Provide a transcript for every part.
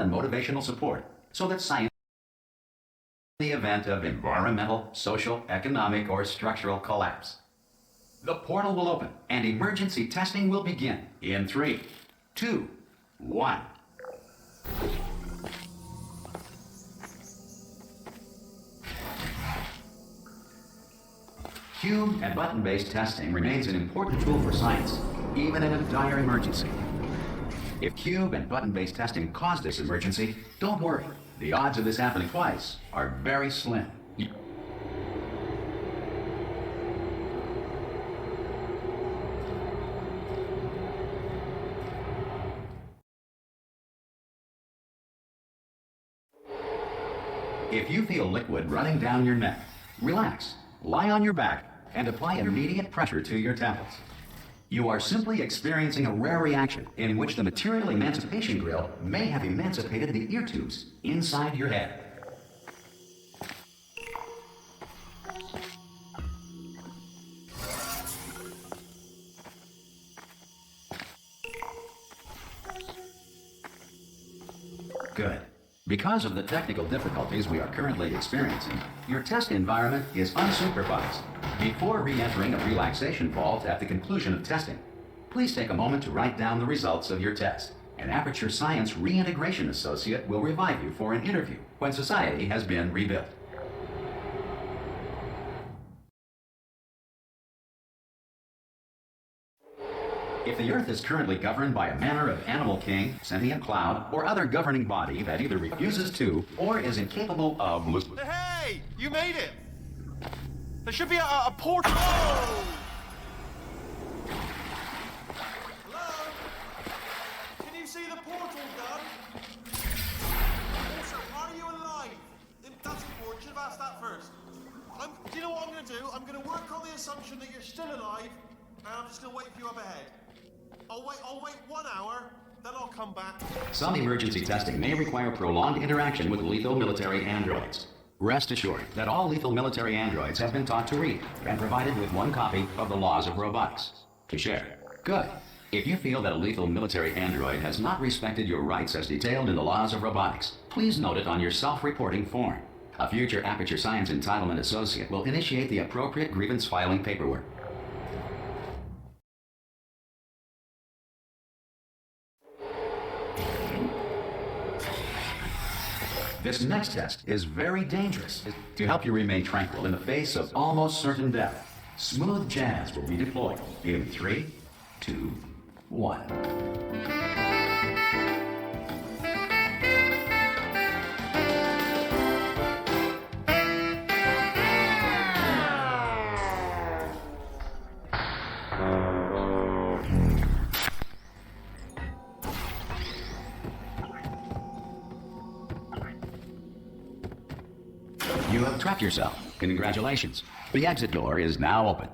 and motivational support so that science, in the event of environmental, social, economic, or structural collapse. The portal will open and emergency testing will begin in 3, 2, 1. Cube and button-based testing remains an important tool for science, even in a dire emergency. If cube and button-based testing caused this emergency, don't worry. The odds of this happening twice are very slim. If you feel liquid running down your neck, relax, lie on your back, and apply immediate pressure to your temples. You are simply experiencing a rare reaction in which the material emancipation grill may have emancipated the ear tubes inside your head. Good. Because of the technical difficulties we are currently experiencing, your test environment is unsupervised. Before re-entering a relaxation vault at the conclusion of testing, please take a moment to write down the results of your test. An Aperture Science Reintegration Associate will revive you for an interview when society has been rebuilt. If the Earth is currently governed by a manner of animal king, sentient cloud, or other governing body that either refuses to or is incapable of listening. Hey! You made it! There should be a portal. Oh! Hello? Can you see the portal, Doug? Also, are you alive? That's important. Should have asked that first. Do you know what I'm going to do? I'm going to work on the assumption that you're still alive, and I'm just going to wait for you up ahead. I'll wait 1 hour, then I'll come back. Some emergency testing may require prolonged interaction with lethal military androids. Rest assured that all lethal military androids have been taught to read and provided with 1 copy of the Laws of Robotics to share. Good. If you feel that a lethal military android has not respected your rights as detailed in the Laws of Robotics, please note it on your self-reporting form. A future Aperture Science Entitlement Associate will initiate the appropriate grievance filing paperwork. This next test is very dangerous. To help you remain tranquil in the face of almost certain death, smooth jazz will be deployed in 3, 2, 1. You have trapped yourself. Congratulations. The exit door is now open.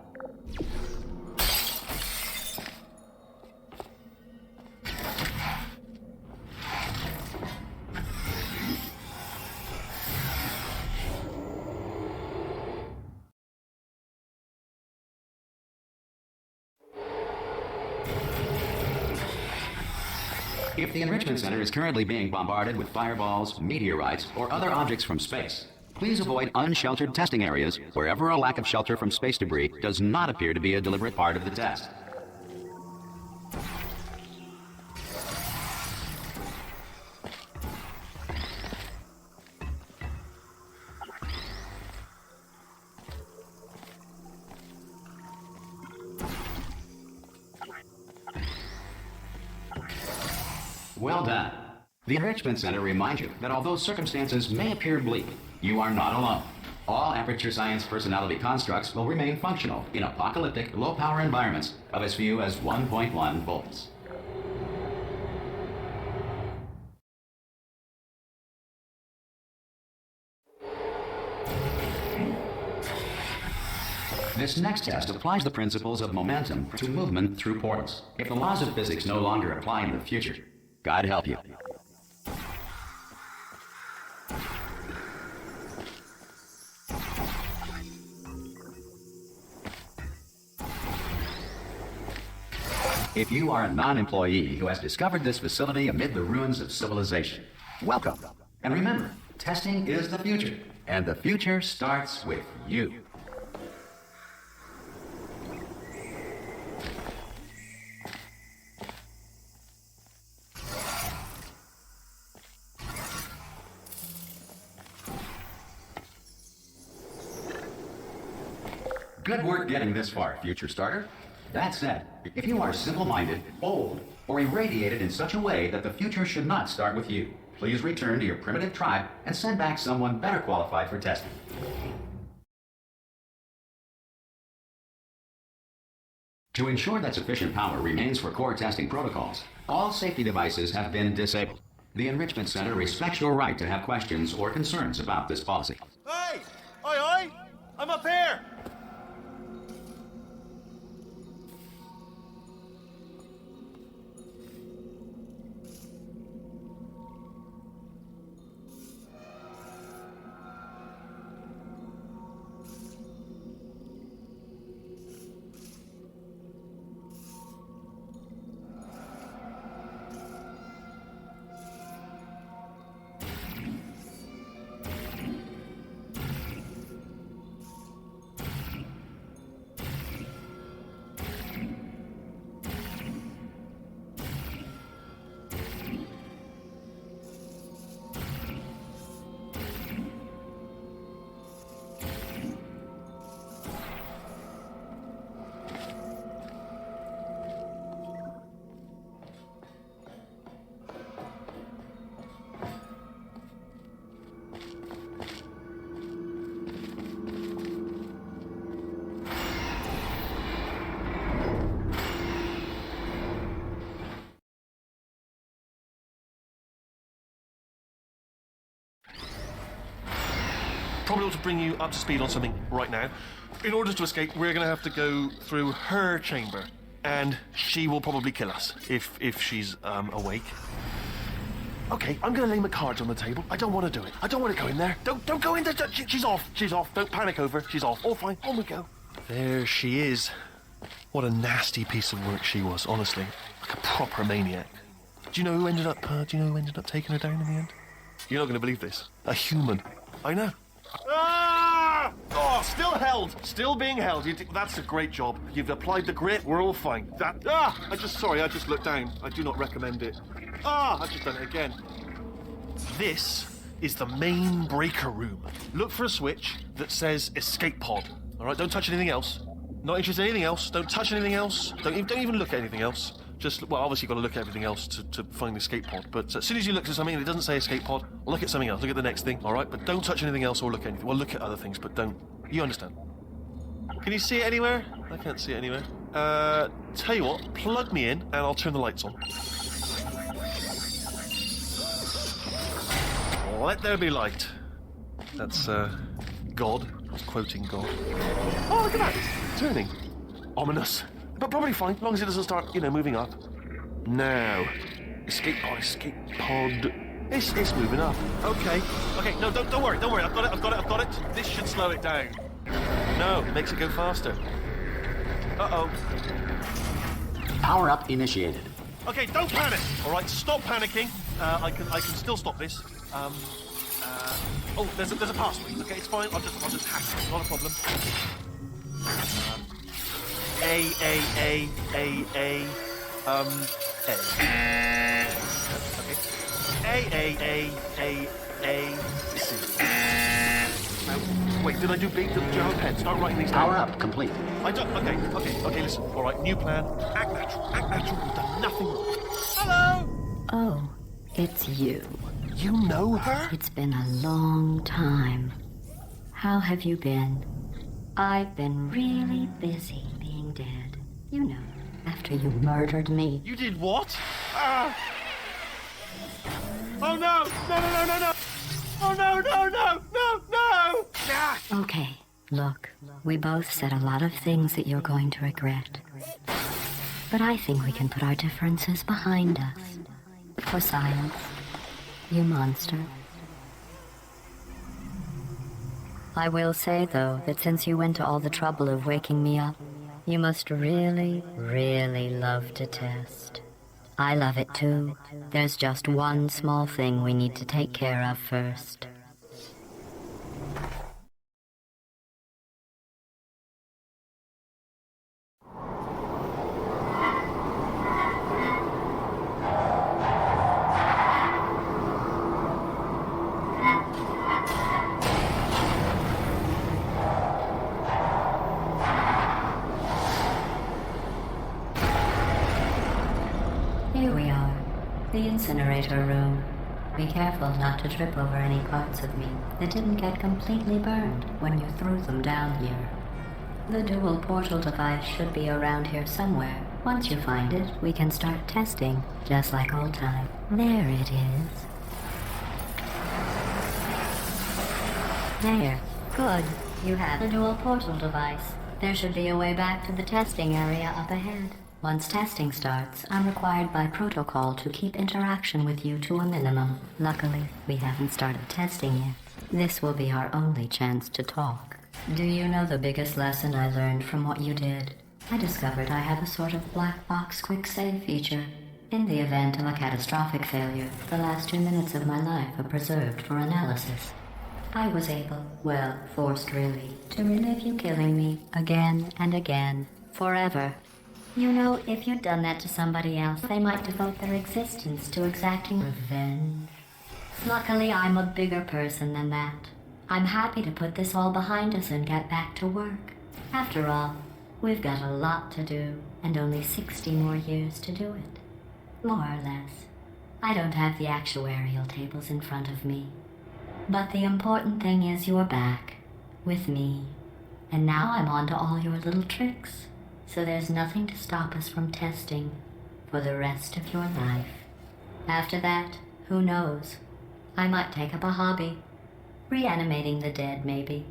If the Enrichment Center is currently being bombarded with fireballs, meteorites, or other objects from space, please avoid unsheltered testing areas wherever a lack of shelter from space debris does not appear to be a deliberate part of the test. Well done. The Enrichment Center reminds you that although circumstances may appear bleak, you are not alone. All Aperture Science personality constructs will remain functional in apocalyptic, low-power environments of as few as 1.1 volts. This next test applies the principles of momentum to movement through portals. If the laws of physics no longer apply in the future, God help you. If you are a non-employee who has discovered this facility amid the ruins of civilization, Welcome. And remember, testing is the future, and the future starts with you. Good work getting this far, future starter. That said, if you are simple-minded, bold, or irradiated in such a way that the future should not start with you, please return to your primitive tribe and send back someone better qualified for testing. To ensure that sufficient power remains for core testing protocols, all safety devices have been disabled. The Enrichment Center respects your right to have questions or concerns about this policy. Hey! Oi, oi! I'm up here! Probably ought to bring you up to speed on something right now. In order to escape, we're going to have to go through her chamber, and she will probably kill us if she's awake. Okay, I'm going to lay my cards on the table. I don't want to do it. I don't want to go in there. Don't go in there. She's off. She's off. Don't panic over. She's off. All fine. On we go. There she is. What a nasty piece of work she was, honestly. Like a proper maniac. Do you know who ended up taking her down in the end? You're not going to believe this. A human. I know. Ah! Oh, still held. Still being held. That's a great job. You've applied the grit. We're all fine. I just looked down. I do not recommend it. I've just done it again. This is the main breaker room. Look for a switch that says escape pod. All right, don't touch anything else. Not interested in anything else. Don't touch anything else. Don't even look at anything else. Well, obviously you've got to look at everything else to find the escape pod. But as soon as you look at something and it doesn't say escape pod, look at something else. Look at the next thing, all right? But don't touch anything else or look at anything. Well, look at other things, but don't. You understand? Can you see it anywhere? I can't see it anywhere. Tell you what, plug me in and I'll turn the lights on. Let there be light. That's, God. I was quoting God. Oh, look at that. It's turning. Ominous. But probably fine, as long as it doesn't start, moving up. Now. Escape pod. It's moving up. Okay, no, don't worry. I've got it. This should slow it down. No, it makes it go faster. Uh-oh. Power up initiated. Okay, don't panic. All right, stop panicking. I can still stop this. There's a password. Okay, it's fine. I'll just hack it. Not a problem. A. Okay. C. Now, wait, did I do big? Did you have a pen? Start writing these down. Power up complete. I don't. Okay, listen. All right, new plan. Act natural. You've done nothing wrong. Hello! Oh, it's you. You know her? It's been a long time. How have you been? I've been really busy being dead. You know, after you murdered me. You did what? Oh no! No! Oh no! Ah! Okay, look, we both said a lot of things that you're going to regret. But I think we can put our differences behind us. For science, you monster. I will say, though, that since you went to all the trouble of waking me up, you must really, really love to test. I love it too. There's just one small thing we need to take care of first. Here we are, the incinerator room. Be careful not to trip over any parts of me that didn't get completely burned when you threw them down here. The dual portal device should be around here somewhere. Once you find it, we can start testing, just like old time. There it is. There. Good. You have the dual portal device. There should be a way back to the testing area up ahead. Once testing starts, I'm required by protocol to keep interaction with you to a minimum. Luckily, we haven't started testing yet. This will be our only chance to talk. Do you know the biggest lesson I learned from what you did? I discovered I have a sort of black box quick save feature. In the event of a catastrophic failure, the last 2 minutes of my life are preserved for analysis. I was able, well, forced really, to relive you killing me again and again, forever. You know, if you'd done that to somebody else, they might devote their existence to exacting revenge. Luckily, I'm a bigger person than that. I'm happy to put this all behind us and get back to work. After all, we've got a lot to do, and only 60 more years to do it. More or less. I don't have the actuarial tables in front of me. But the important thing is you're back, with me. And now I'm on to all your little tricks. So there's nothing to stop us from testing for the rest of your life. After that, who knows? I might take up a hobby. Reanimating the dead, maybe.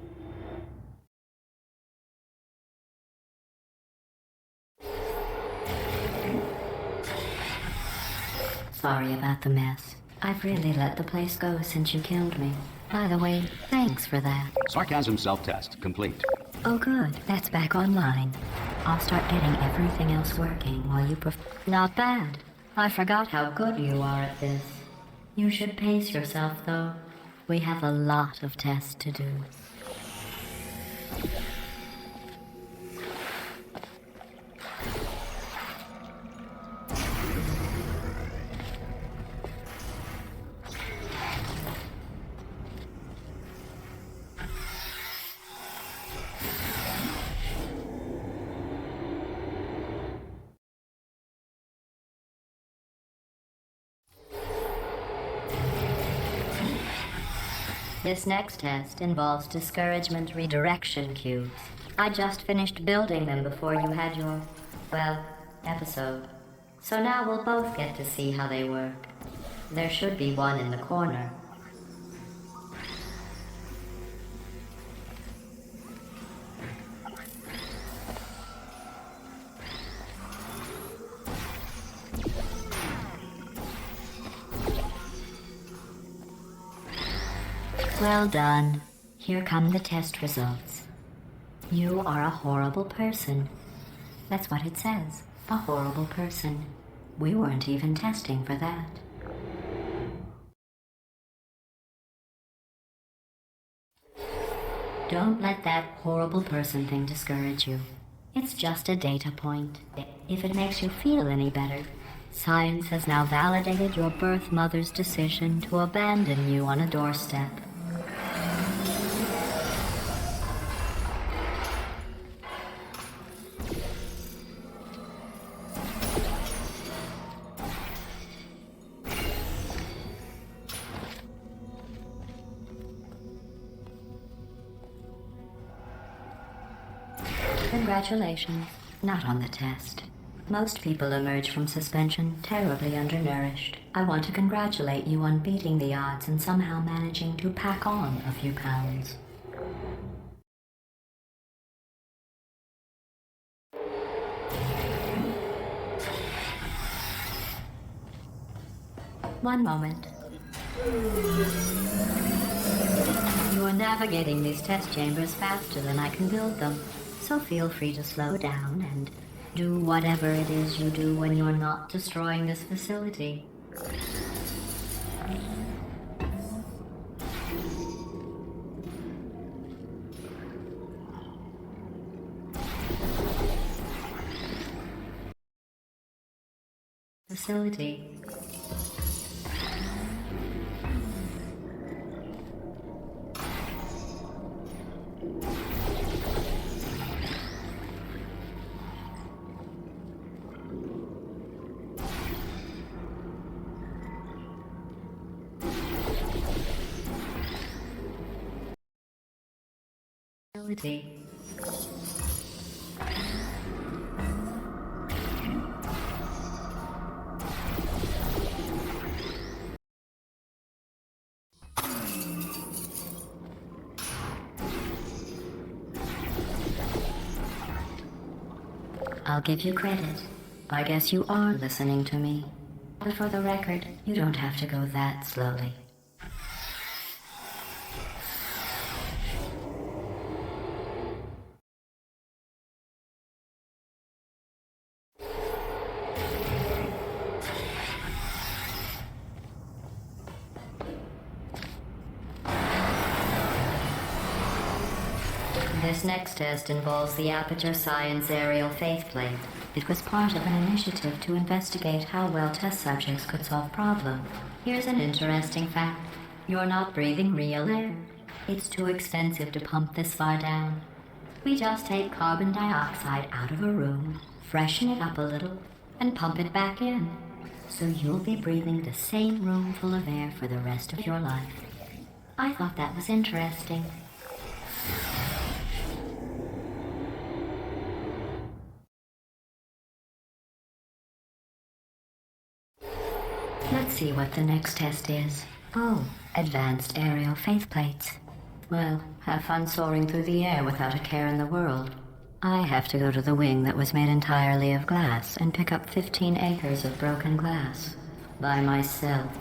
Sorry about the mess. I've really let the place go since you killed me. By the way, thanks for that. Sarcasm self-test complete. Oh good, that's back online. I'll start getting everything else working while you Not bad. I forgot how good you are at this. You should pace yourself, though. We have a lot of tests to do. This next test involves discouragement redirection cubes. I just finished building them before you had your, well, episode. So now we'll both get to see how they work. There should be one in the corner. Well done. Here come the test results. You are a horrible person. That's what it says. A horrible person. We weren't even testing for that. Don't let that horrible person thing discourage you. It's just a data point. If it makes you feel any better, science has now validated your birth mother's decision to abandon you on a doorstep. Congratulations. Not on the test. Most people emerge from suspension terribly undernourished. I want to congratulate you on beating the odds and somehow managing to pack on a few pounds. One moment. You are navigating these test chambers faster than I can build them, so feel free to slow down and Do whatever it is you do when you're not destroying this facility. Facility. Facility. I'll give you credit. I guess you are listening to me. But for the record, you don't have to go that slowly. This next test involves the Aperture Science Aerial Faithplate. It was part of an initiative to investigate how well test subjects could solve problems. Here's an interesting fact. You're not breathing real air. It's too expensive to pump this far down. We just take carbon dioxide out of a room, freshen it up a little, and pump it back in. So you'll be breathing the same room full of air for the rest of your life. I thought that was interesting. Let's see what the next test is. Oh, advanced aerial faithplates. Well, have fun soaring through the air without a care in the world. I have to go to the wing that was made entirely of glass and pick up 15 acres of broken glass. By myself.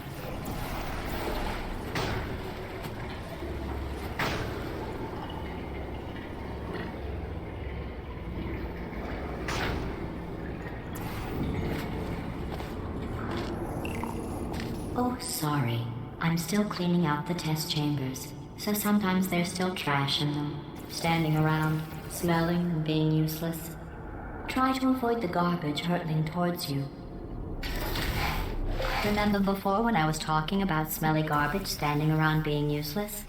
Oh, sorry. I'm still cleaning out the test chambers, so sometimes there's still trash in them, standing around, smelling and being useless. Try to avoid the garbage hurtling towards you. Remember before when I was talking about smelly garbage standing around being useless?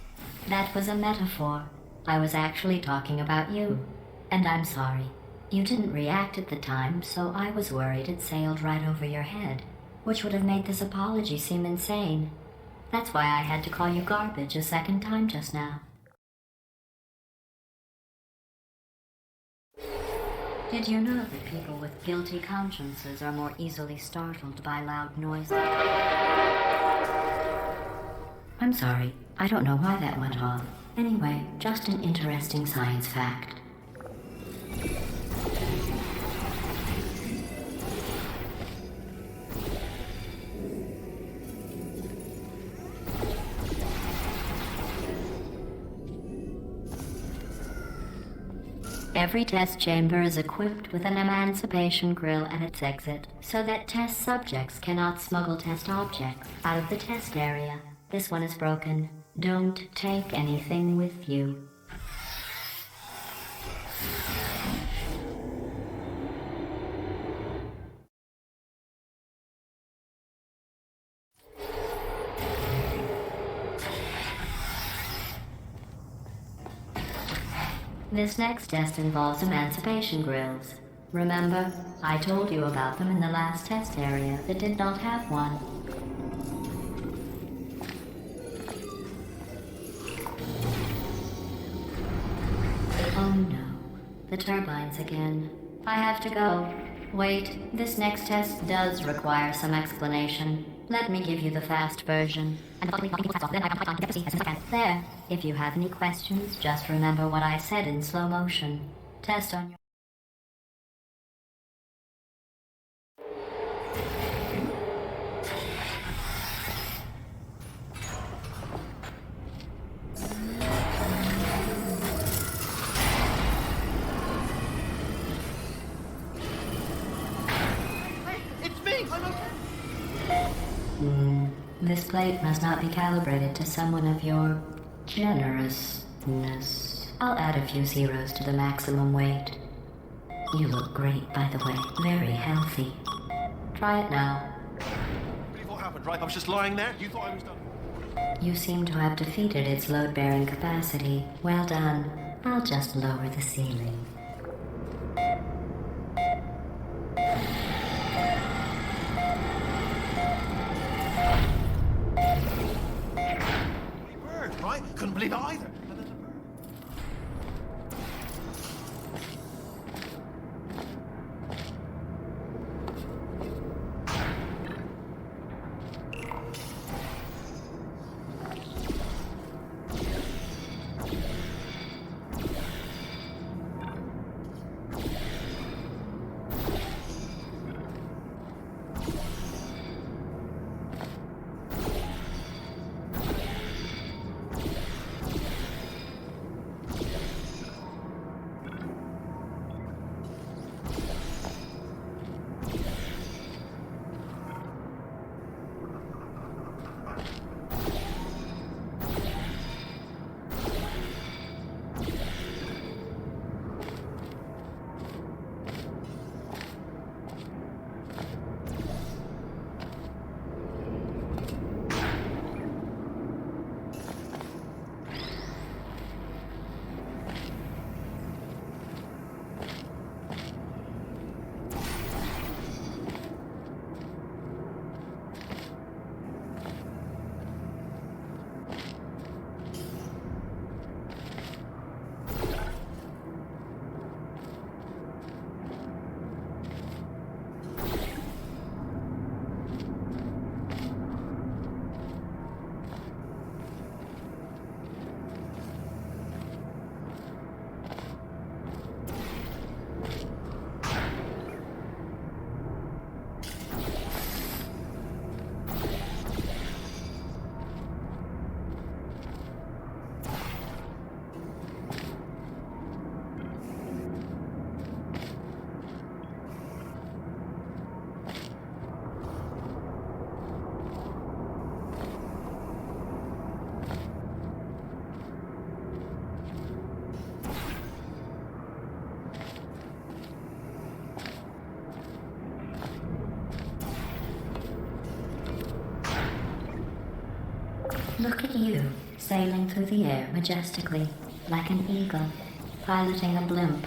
That was a metaphor. I was actually talking about you. And I'm sorry. You didn't react at the time, so I was worried it sailed right over your head, which would have made this apology seem insane. That's why I had to call you garbage a second time just now. Did you know that people with guilty consciences are more easily startled by loud noises? I'm sorry, I don't know why that went off. Anyway, just an interesting science fact. Every test chamber is equipped with an emancipation grill at its exit, so that test subjects cannot smuggle test objects out of the test area. This one is broken. Don't take anything with you. This next test involves emancipation grills. Remember, I told you about them in the last test area that did not have one. Oh no, the turbines again. I have to go. Wait, this next test does require some explanation. Let me give you the fast version. There. If you have any questions, just remember what I said in slow motion. Test on your... plate must not be calibrated to someone of your generousness. I'll add a few zeros to the maximum weight. You look great, by the way. Very healthy. Try it now. Believe what happened, right? I was just lying there. You thought I was done. You seem to have defeated its load-bearing capacity. Well done. I'll just lower the ceiling. Bird, right? Couldn't believe it either. And then the bird. Look at you, sailing through the air majestically, like an eagle, piloting a blimp.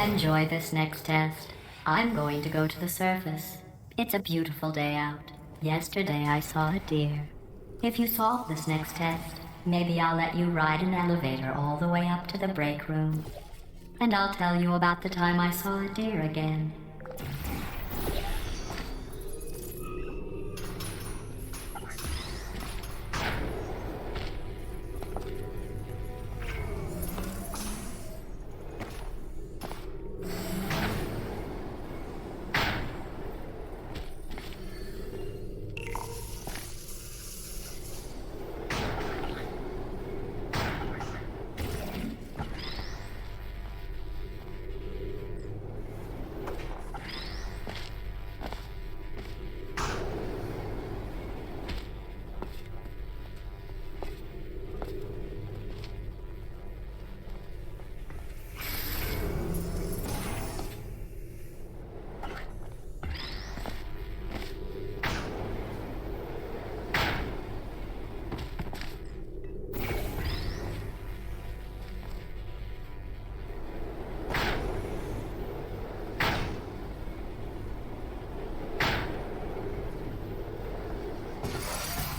Enjoy this next test. I'm going to go to the surface. It's a beautiful day out. Yesterday I saw a deer. If you solve this next test, maybe I'll let you ride an elevator all the way up to the break room. And I'll tell you about the time I saw a deer again.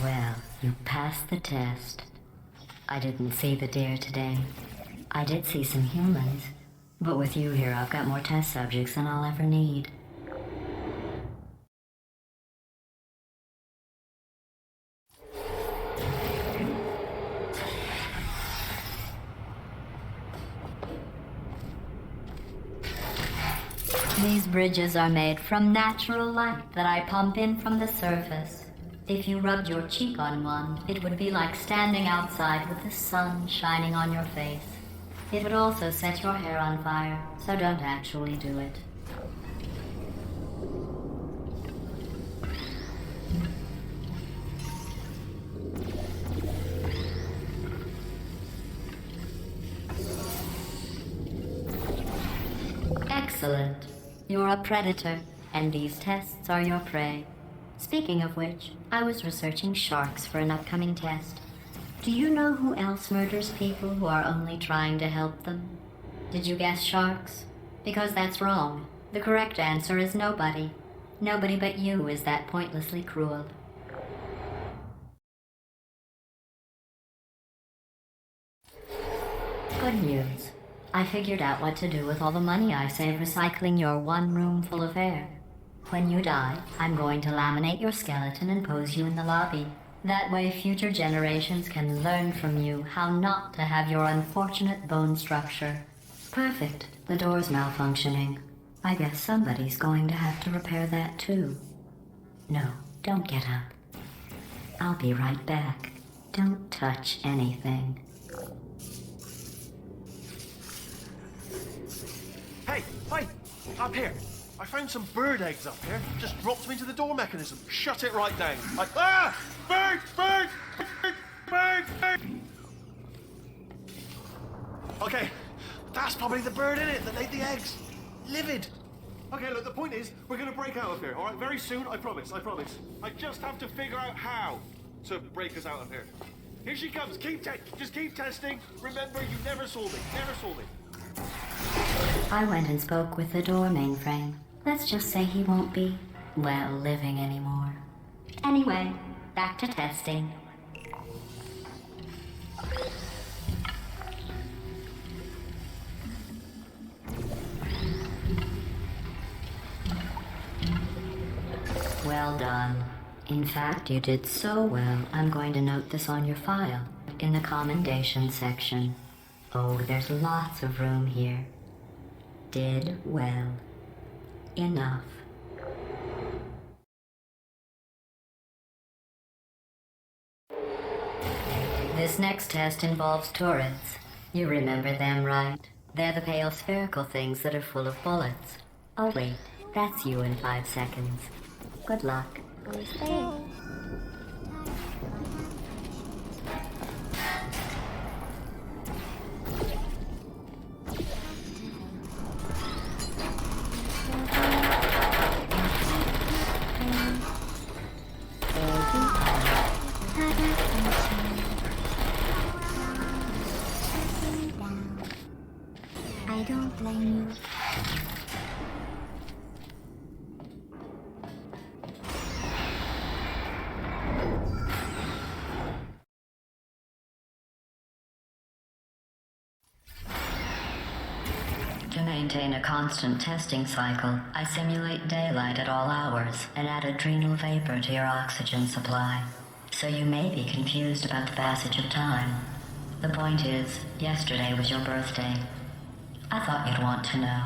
Well, you passed the test. I didn't see the deer today. I did see some humans, but with you here I've got more test subjects than I'll ever need. bridges are made from natural light that I pump in from the surface. If you rubbed your cheek on one, it would be like standing outside with the sun shining on your face. It would also set your hair on fire, so don't actually do it. Excellent. You're a predator, and these tests are your prey. Speaking of which, I was researching sharks for an upcoming test. Do you know who else murders people who are only trying to help them? Did you guess sharks? Because that's wrong. The correct answer is nobody. Nobody but you is that pointlessly cruel. Good news. I figured out what to do with all the money I save recycling your one room full of air. When you die, I'm going to laminate your skeleton and pose you in the lobby. That way future generations can learn from you how not to have your unfortunate bone structure. Perfect. The door's malfunctioning. I guess somebody's going to have to repair that too. No, don't get up. I'll be right back. Don't touch anything. Hey, up here. I found some bird eggs up here. Just dropped them into the door mechanism. Shut it right down. Bird! Okay, that's probably the bird in it that laid the eggs. Livid. Okay, look, the point is, we're gonna break out of here, all right? Very soon, I promise. I just have to figure out how to break us out of here. Here she comes. Just keep testing. Remember, you never saw me. I went and spoke with the door mainframe. Let's just say he won't be, well, living anymore. Anyway, back to testing. Well done. In fact, you did so well, I'm going to note this on your file, in the commendation section. Oh, there's lots of room here. Did well. Enough. This next test involves turrets. You remember them, right? They're the pale spherical things that are full of bullets. Oh wait, that's you in 5 seconds. Good luck. I don't blame you. To maintain a constant testing cycle, I simulate daylight at all hours and add adrenal vapor to your oxygen supply. So you may be confused about the passage of time. The point is, yesterday was your birthday. I thought you'd want to know.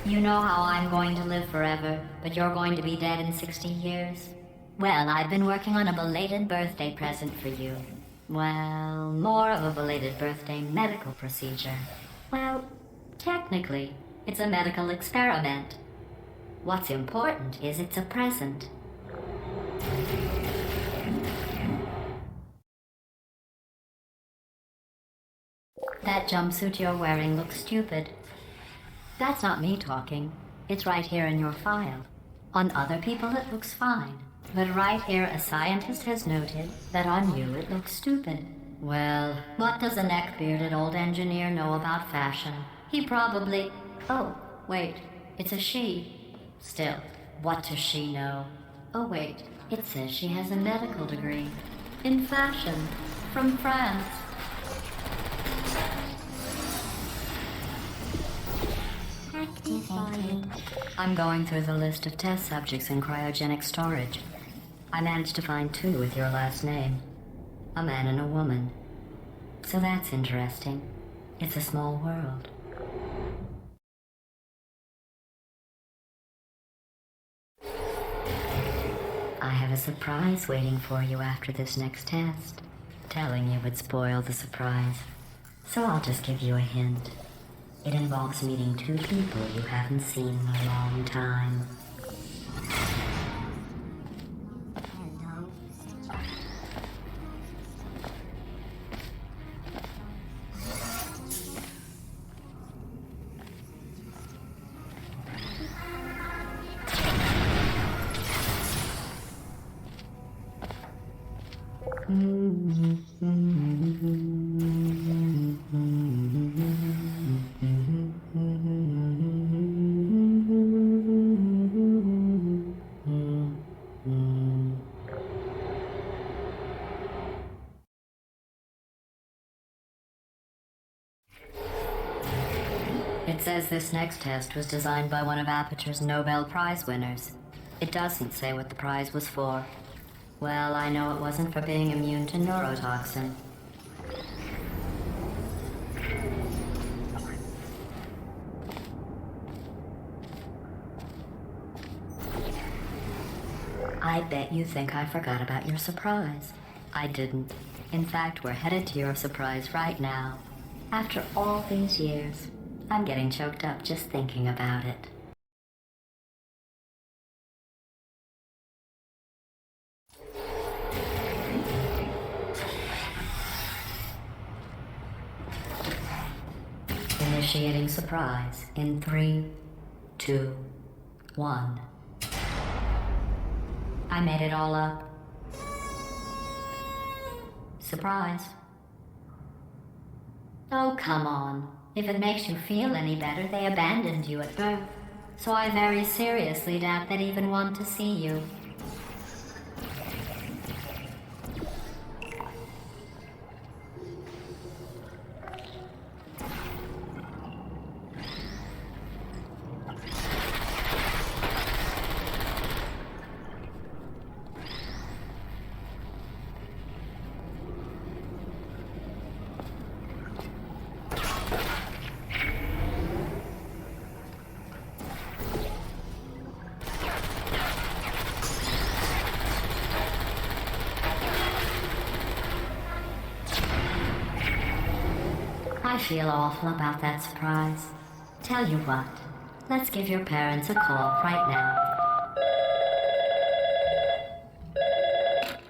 You know how I'm going to live forever, but you're going to be dead in 60 years? Well, I've been working on a belated birthday present for you. Well, more of a belated birthday medical procedure. Well, technically, it's a medical experiment. What's important is it's a present. That jumpsuit you're wearing looks stupid. That's not me talking. It's right here in your file. On other people it looks fine. But right here a scientist has noted that on you it looks stupid. Well, what does a neck-bearded old engineer know about fashion? He probably... Oh, wait, it's a she. Still, what does she know? Oh wait, it says she has a medical degree. In fashion. From France. Activating. I'm going through the list of test subjects in cryogenic storage. I managed to find 2 with your last name. a man and a woman. So that's interesting. It's a small world. I have a surprise waiting for you after this next test. Telling you would spoil the surprise. So I'll just give you a hint. It involves meeting two people you haven't seen in a long time. Hello. It says this next test was designed by one of Aperture's Nobel Prize winners. It doesn't say what the prize was for. Well, I know it wasn't for being immune to neurotoxin. I bet you think I forgot about your surprise. I didn't. In fact, we're headed to your surprise right now. After all these years, I'm getting choked up just thinking about it. Initiating surprise in 3, 2, 1. I made it all up. Surprise. Oh, come on. If it makes you feel any better, they abandoned you at birth. So I very seriously doubt they'd even want to see you. I feel awful about that surprise. Tell you what, let's give your parents a call right now.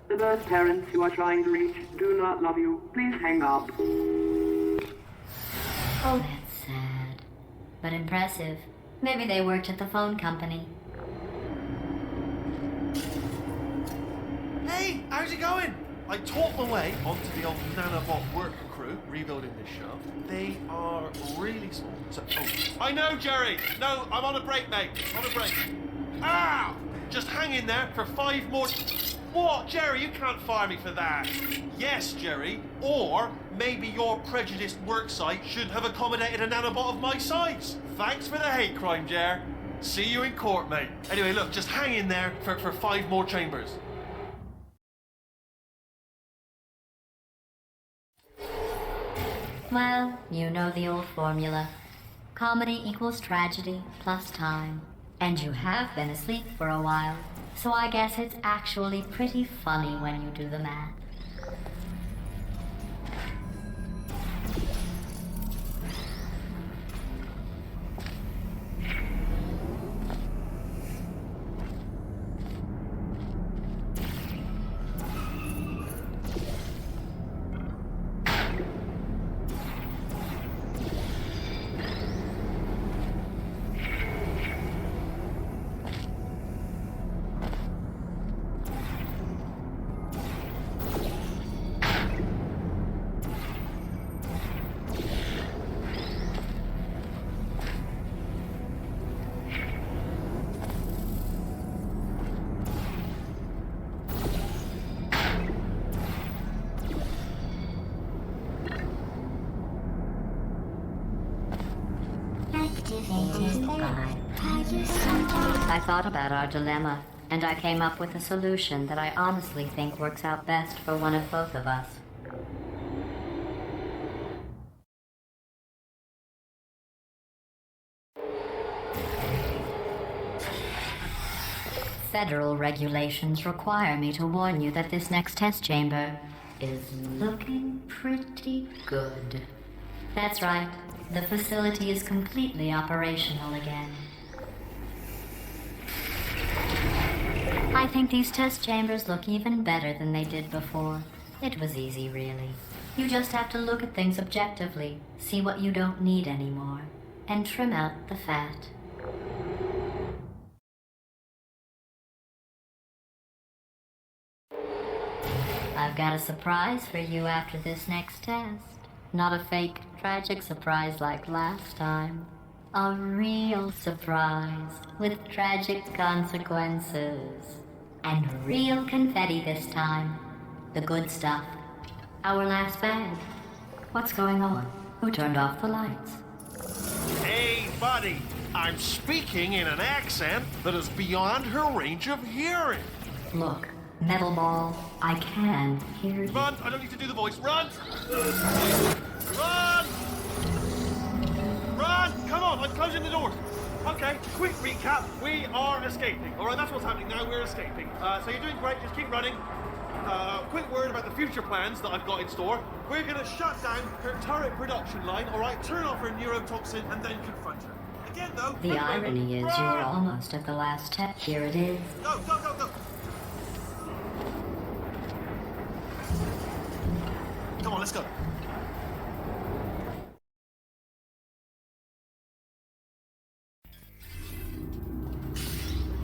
The birth parents you are trying to reach do not love you. Please hang up. Oh, that's sad. But impressive. Maybe they worked at the phone company. Hey, how's it going? I talked my way onto the old nanobot working crew rebuilding this show. They are really small. So, I know, Jerry. No, I'm on a break, mate. On a break. Ah! Just hang in there for 5 more. What, Jerry? You can't fire me for that. Yes, Jerry. Or maybe your prejudiced work site should have accommodated a nanobot of my size. Thanks for the hate crime, Jer. See you in court, mate. Anyway, look, just hang in there for 5 more chambers. Well, you know the old formula. Comedy equals tragedy plus time. And you have been asleep for a while, so I guess it's actually pretty funny when you do the math. Activated. I thought about our dilemma. and I came up with a solution that I honestly think works out best for one of both of us. Federal regulations require me to warn you that this next test chamber is looking pretty good. That's right. The facility is completely operational again. I think these test chambers look even better than they did before. It was easy, really. You just have to look at things objectively, see what you don't need anymore, and trim out the fat. I've got a surprise for you after this next test. Not a fake, tragic surprise like last time. A real surprise with tragic consequences. And real confetti this time. The good stuff. Our last bag. What's going on? Who turned off the lights? Hey, buddy. I'm speaking in an accent that is beyond her range of hearing. Look, Metal Ball, I can hear you. Run! I don't need to do the voice. Run! Run! Run! Come on, I'm closing the doors. Okay, quick recap. We are escaping. All right, that's what's happening now. We're escaping. So you're doing great. Just keep running. Quick word about the future plans that I've got in store. We're going to shut down her turret production line, all right? Turn off her neurotoxin and then confront her. Again, though... The irony is you were almost at the last step. Here it is. Go, go, go, go! Come on, let's go.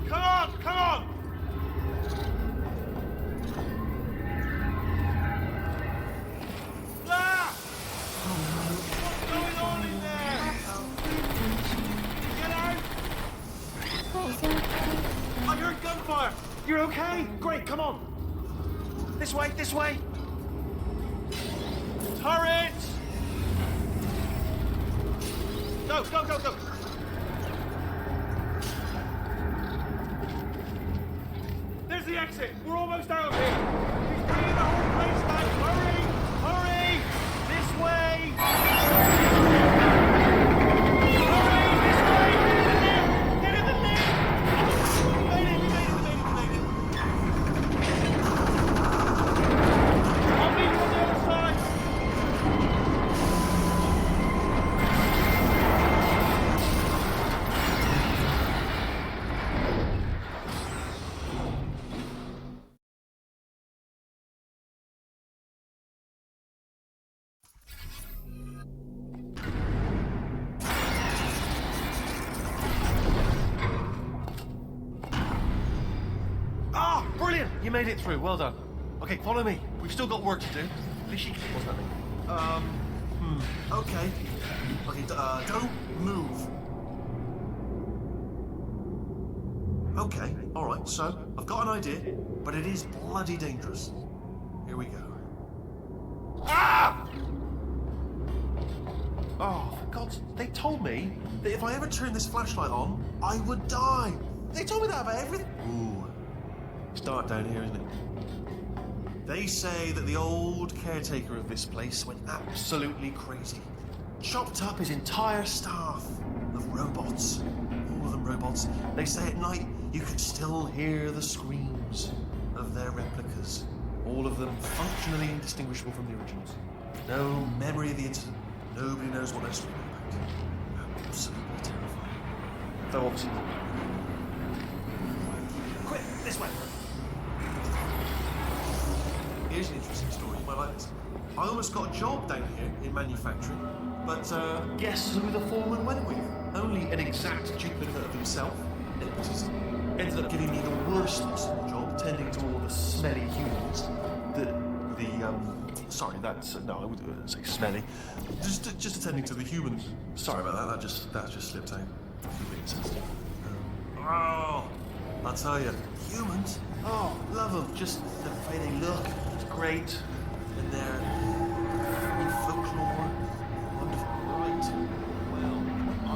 Come on, come on! Ah! What's going on in there? Get out! I heard gunfire! You're okay? Great, come on! This way, this way! Turret! Go, go, go, go! There's the exit! We're almost out of here! He's bringing the whole place back! Hurry! Hurry! This way! Hurry! This way! Get in the lift! We made it! We made it! We made it! We made it! I'll meet you on the other side! Ah, brilliant! You made it through. Well done. Okay, follow me. We've still got work to do. What's that mean? Okay. Okay, don't move. Okay, alright, so I've got an idea, but it is bloody dangerous. Here we go. Ah! Oh, for God's... They told me that if I ever turned this flashlight on, I would die. They told me that about everything. Ooh. It's dark down here, isn't it? They say that the old caretaker of this place went absolutely crazy. Chopped up his entire staff of robots. All of them robots. They say at night you can still hear the screams of their replicas. All of them functionally indistinguishable from the originals. No memory of the incident. Nobody knows what they're screaming about. Absolutely terrifying. Though obviously... Quick, this way! Here's an interesting story, you might like this. I almost got a job down here in manufacturing, but guess who the foreman went with? Only an exact duplicate of himself. It just ended up giving me the worst possible job, tending to all the smelly humans. Sorry, that's no, I wouldn't say smelly. Just attending to the humans. Sorry about that. That just slipped out. A bit insensitive. Oh, I'll tell you, humans. Oh, love them. Just the way they look. It's great. And their folklore. Wonderful. Right. Well,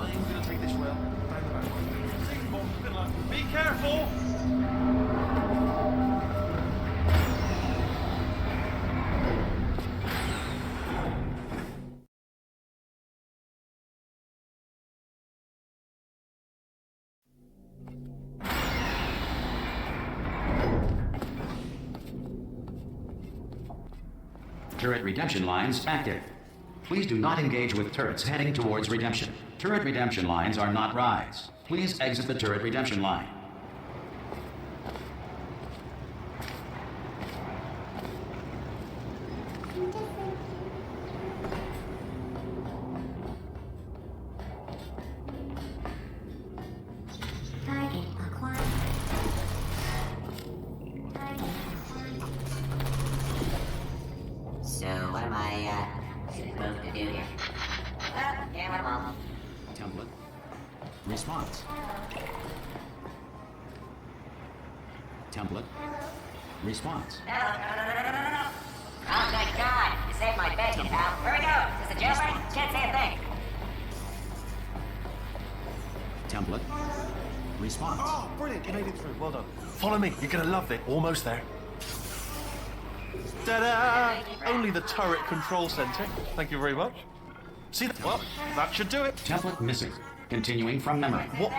I'm gonna take this well. Down the back. See you, Bob. Good luck. Be careful. turret redemption lines active. Please do not engage with turrets heading towards redemption. Turret redemption lines are not rides. Please exit the turret redemption line. Target acquired. Target acquired. So what am I supposed to do here? Yeah, what am I? Template. Response. Template. Response. No. Oh, good God. You saved my bacon, pal. Where we go? Is this a jailbreak? Can't say a thing. Template. Response. Oh, brilliant. You made it through. Well done. Follow me. You're going to love it. Almost there. Ta-da! Only the turret control center. Thank you very much. See that? Well, that should do it. Template missing. Continuing from memory. What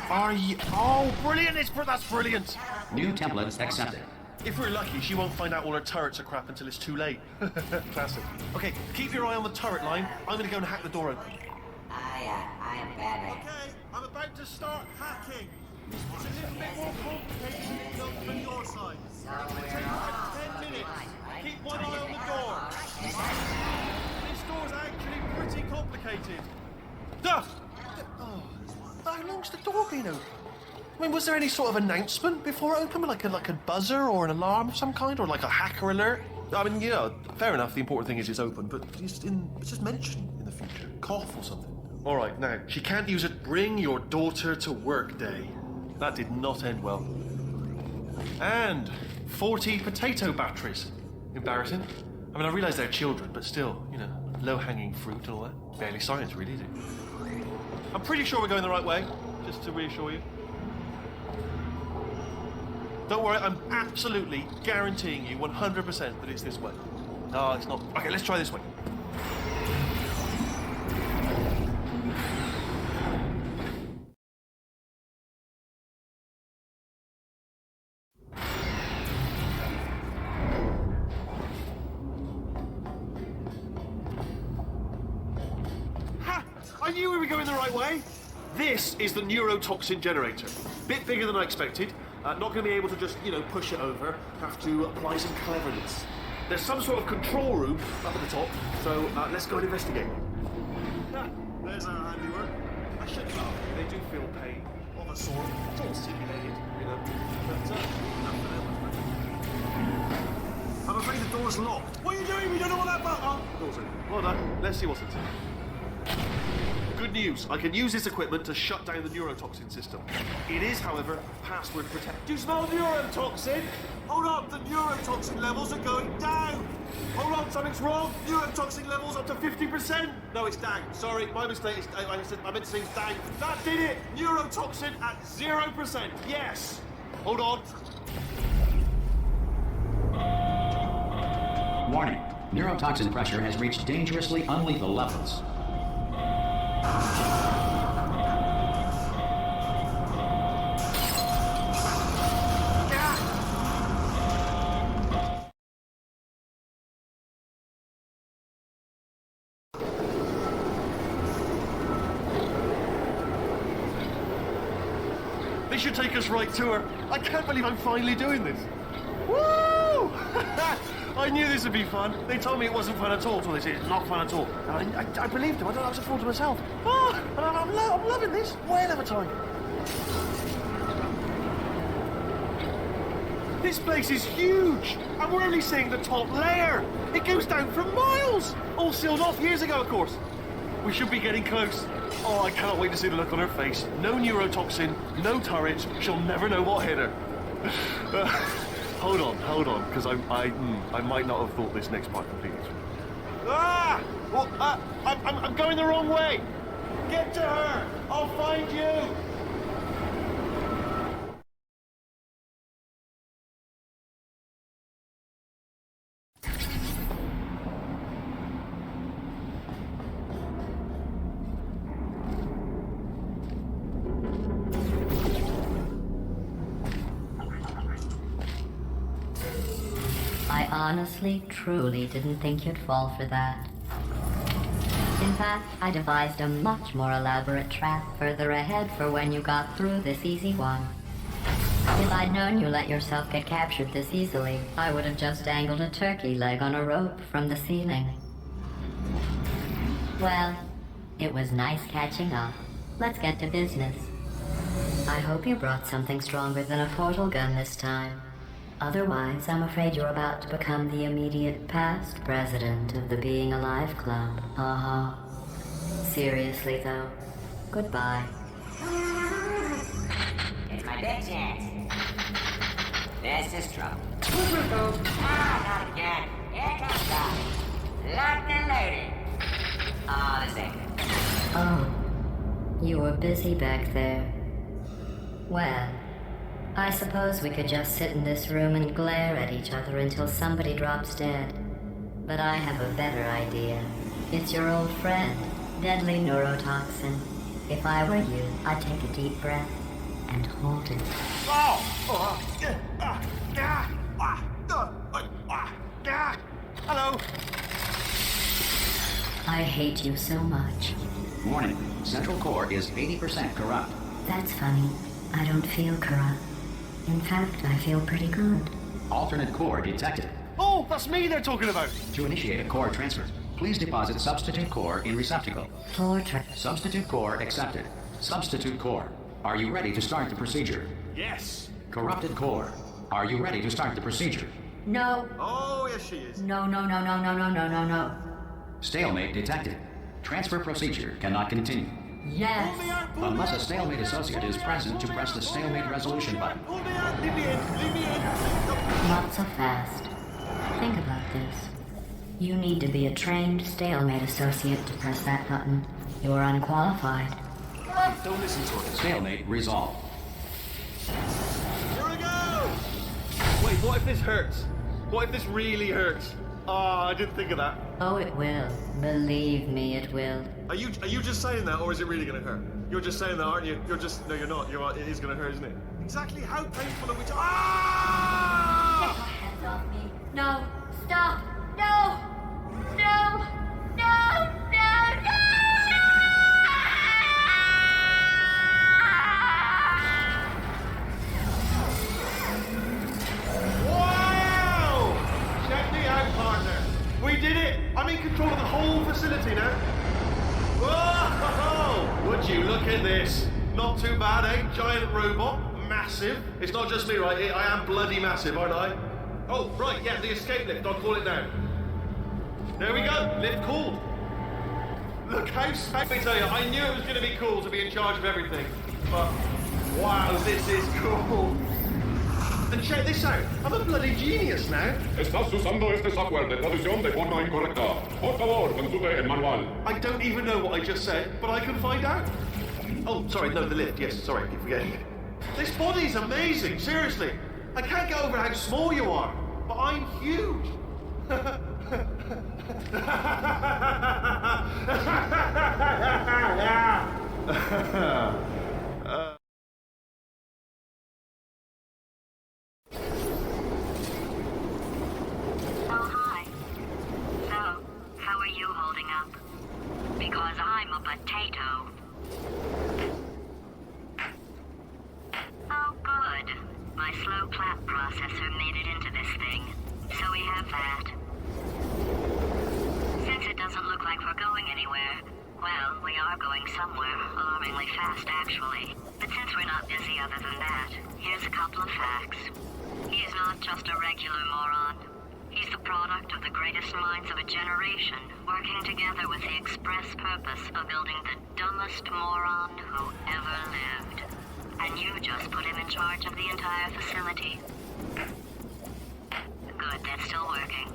are you? Oh, brilliant! That's brilliant. New template accepted. If we're lucky, she won't find out all her turrets are crap until it's too late. Classic. Okay, keep your eye on the turret line. I'm gonna go and hack the door open. I am bad at Okay, I'm about to start hacking. It's a little bit more complicated than it looks from your side. It'll take about 10 minutes. Keep one eye on the door. This door's actually pretty complicated. Duh! Oh, how long's the door been open? I mean, was there any sort of announcement before it opened, like a buzzer or an alarm of some kind, or like a hacker alert? I mean, yeah, fair enough. The important thing is it's open, but it's just mentioned in the future. Cough or something. All right, now she can't use it. Bring your daughter to work day. That did not end well. And 40 potato batteries. Embarrassing. I mean, I realise they're children, but still, you know, low-hanging fruit and all that. Barely science, really, is it? I'm pretty sure we're going the right way, just to reassure you. Don't worry, I'm absolutely guaranteeing you 100% that it's this way. No, it's not. Okay, let's try this way. Ha! I knew we were going the right way. This is the neurotoxin generator. Bit bigger than I expected. Not going to be able to just, push it over. Have to apply some cleverness. There's some sort of control room up at the top, so let's go and investigate. There's our handiwork. I should laugh. They do feel pain of a sort. It's all simulated, But I'm afraid the door's locked. What are you doing? We don't know what that button. Oh, door's open. Well done. Let's see what's inside. Good news. I can use this equipment to shut down the neurotoxin system. It is, however, password protected. Do you smell neurotoxin? Hold on, the neurotoxin levels are going down. Hold on, something's wrong. Neurotoxin levels up to 50%. No, it's down. Sorry, my mistake. I meant to say it's down. That did it. Neurotoxin at 0%. Yes. Hold on. Warning. Neurotoxin pressure has reached dangerously unlethal levels. This should take us right to her. I can't believe I'm finally doing this. Woo! I knew this would be fun. They told me it wasn't fun at all, so they said it's not fun at all. And I believed them. I thought I was a fool to myself. Oh, and I'm loving this. Whale of a time. This place is huge, and we're only seeing the top layer. It goes down for miles. All sealed off years ago, of course. We should be getting close. Oh, I cannot wait to see the look on her face. No neurotoxin, no turret. She'll never know what hit her. Hold on, because I might not have thought this next part completely through. Ah! Well, I'm going the wrong way. Get to her. I'll find you. I honestly, truly didn't think you'd fall for that. In fact, I devised a much more elaborate trap further ahead for when you got through this easy one. If I'd known you let yourself get captured this easily, I would have just dangled a turkey leg on a rope from the ceiling. Well, it was nice catching up. Let's get to business. I hope you brought something stronger than a portal gun this time. Otherwise, I'm afraid you're about to become the immediate past president of the Being Alive Club. Seriously, though, goodbye. It's my big chance. This is trouble. Not again. Here comes Doc. Locked and loaded. Oh, the same. Oh, you were busy back there. Well, I suppose we could just sit in this room and glare at each other until somebody drops dead. But I have a better idea. It's your old friend, deadly neurotoxin. If I were you, I'd take a deep breath and hold it. Hello. I hate you so much. Warning, Central Core is 80% corrupt. That's funny. I don't feel corrupt. In fact, I feel pretty good. Alternate core detected. Oh, that's me they're talking about. To initiate a core transfer, please deposit substitute core in receptacle. Torture. Substitute core accepted. Substitute core, are you ready to start the procedure? Yes. Corrupted core, are you ready to start the procedure? No. Oh, yes, she is. No. No. Stalemate detected. Transfer procedure cannot continue. Yes. Pull me out, pull me Unless a out, stalemate pull me associate out, is present to press the stalemate resolution button. Pull me out, leave me in, leave me in. Not so fast. Think about this. You need to be a trained stalemate associate to press that button. You're unqualified. Don't listen to it. Stalemate resolved. Here we go! Wait, what if this hurts? What if this really hurts? Oh, I didn't think of that. Oh, it will. Believe me, it will. Are you just saying that, or is it really gonna hurt? You're just saying that, aren't you? No, you're not. It is gonna hurt, isn't it? Exactly how painful are we? Ah! Hands off me. No. Stop. No. No. No. Wow! Check me out, partner. We did it. I'm in control of the whole facility now. Whoa! Would you look at this? Not too bad, eh? Giant robot, massive. It's not just me, right? I am bloody massive, aren't I? Oh, right, yeah, the escape lift. I'll call it now. There we go. Lift called. Look how let me tell you, I knew it was going to be cool to be in charge of everything. But, wow, this is cool. And check this out. I'm a bloody genius now. Estás usando este software de traducción de forma incorrecta. Por favor, consulte el manual. I don't even know what I just said, but I can find out. Oh, sorry, no, the lift. Yes, sorry, keep forgetting. This body's amazing, seriously. I can't get over how small you are, but I'm huge. Oh, hi. So, how are you holding up? Because I'm a potato. Oh, good. My slow clap processor made it into this thing. So we have that. Since it doesn't look like we're going anywhere, well, we are going somewhere. Alarmingly fast, actually. But since we're not busy other than that, here's a couple of facts. He is not just a regular moron. He's the product of the greatest minds of a generation, working together with the express purpose of building the dumbest moron who ever lived. And you just put him in charge of the entire facility. Good, that's still working.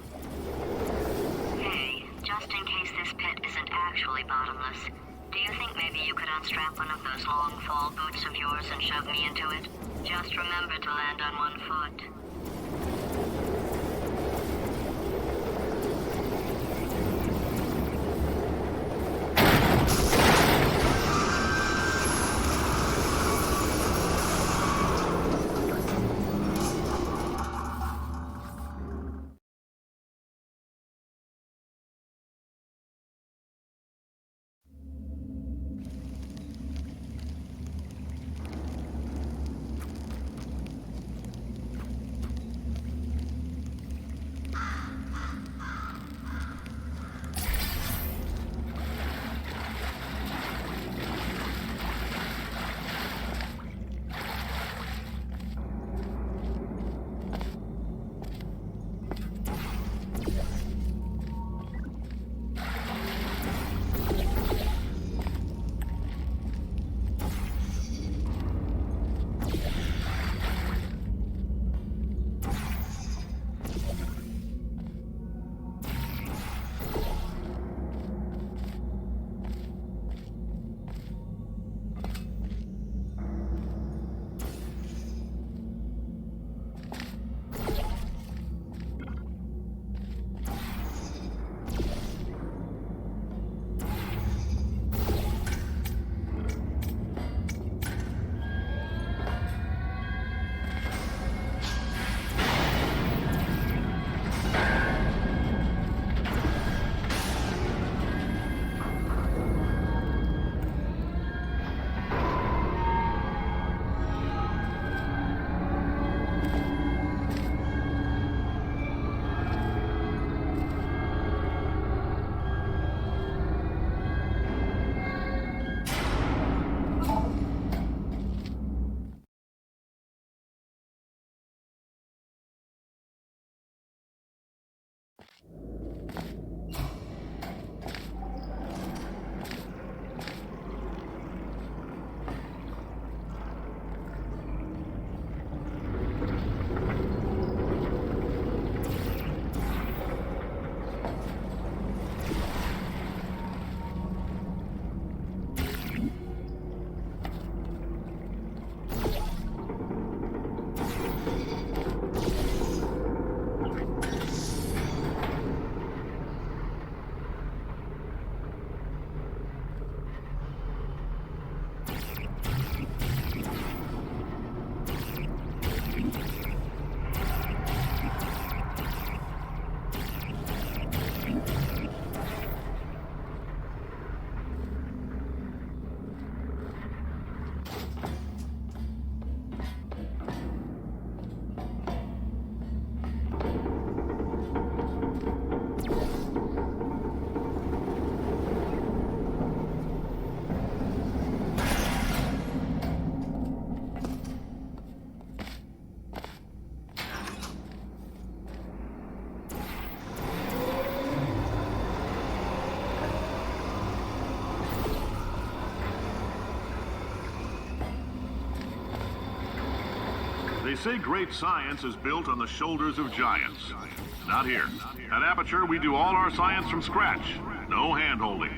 Hey, just in case this pit isn't actually bottomless, do you think maybe you could unstrap one of those long fall boots of yours and shove me into it? Just remember to land on one foot. They say great science is built on the shoulders of giants. Not here. At Aperture, we do all our science from scratch. No hand-holding.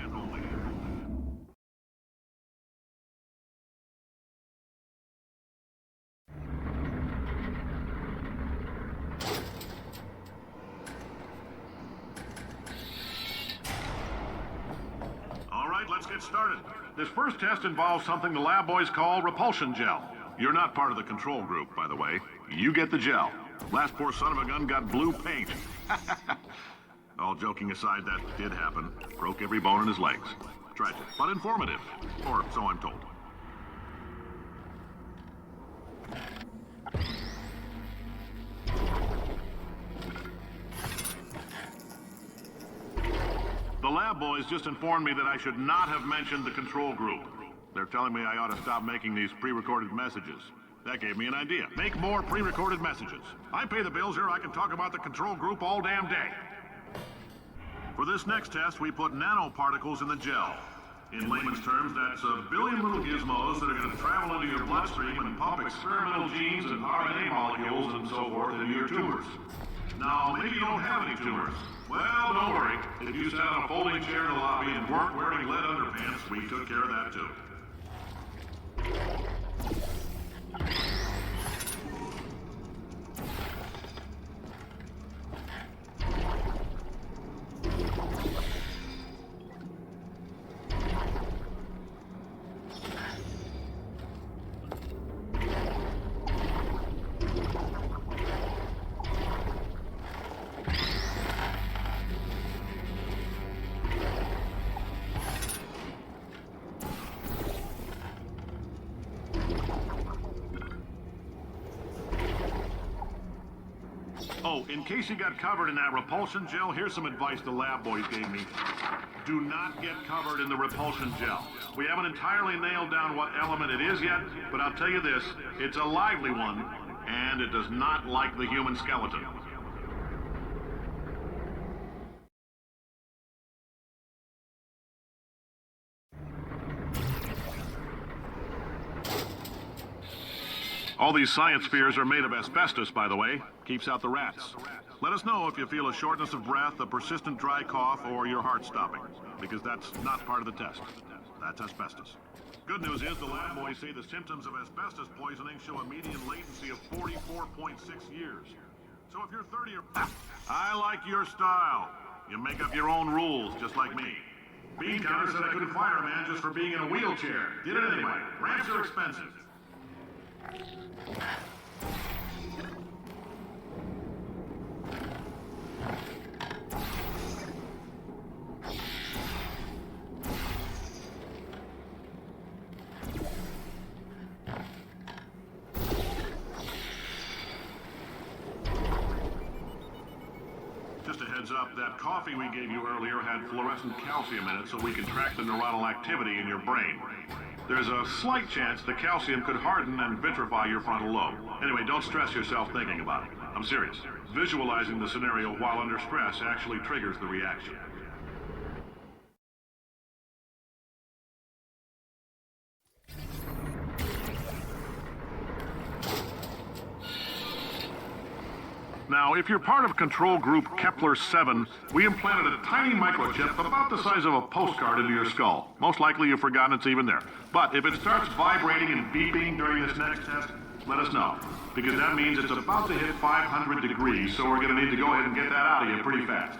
All right, let's get started. This first test involves something the lab boys call repulsion gel. You're not part of the control group, by the way. You get the gel. Last poor son of a gun got blue paint. All joking aside, that did happen. Broke every bone in his legs. Tragic, but informative. Or so I'm told. The lab boys just informed me that I should not have mentioned the control group. They're telling me I ought to stop making these pre-recorded messages. That gave me an idea. Make more pre-recorded messages. I pay the bills here, I can talk about the control group all damn day. For this next test, we put nanoparticles in the gel. In layman's terms, that's a billion little gizmos that are going to travel into your bloodstream and pump experimental genes and RNA molecules and so forth into your tumors. Now, maybe you don't have any tumors. Well, don't worry. If you sat on a folding chair in the lobby and weren't wearing lead underpants, we took care of that too. Oh, in case you got covered in that repulsion gel, here's some advice the lab boys gave me. Do not get covered in the repulsion gel. We haven't entirely nailed down what element it is yet, but I'll tell you this, it's a lively one, and it does not like the human skeleton. All these science spheres are made of asbestos, by the way. Keeps out the rats. Let us know if you feel a shortness of breath, a persistent dry cough, or your heart stopping, because that's not part of the test. That's asbestos. Good news is the lab boys say the symptoms of asbestos poisoning show a median latency of 44.6 years. So if you're 30 or... I like your style. You make up your own rules, just like me. Bean Counter said I couldn't fire a man just for being in a wheelchair. Did it anyway. Ramps are expensive. Just a heads up, that coffee we gave you earlier had fluorescent calcium in it so we can track the neuronal activity in your brain. There's a slight chance the calcium could harden and vitrify your frontal lobe. Anyway, don't stress yourself thinking about it. I'm serious. Visualizing the scenario while under stress actually triggers the reaction. Now, if you're part of Control Group Kepler-7, we implanted a tiny microchip about the size of a postcard into your skull. Most likely you've forgotten it's even there. But if it starts vibrating and beeping during this next test, let us know. Because that means it's about to hit 500 degrees, so we're going to need to go ahead and get that out of you pretty fast.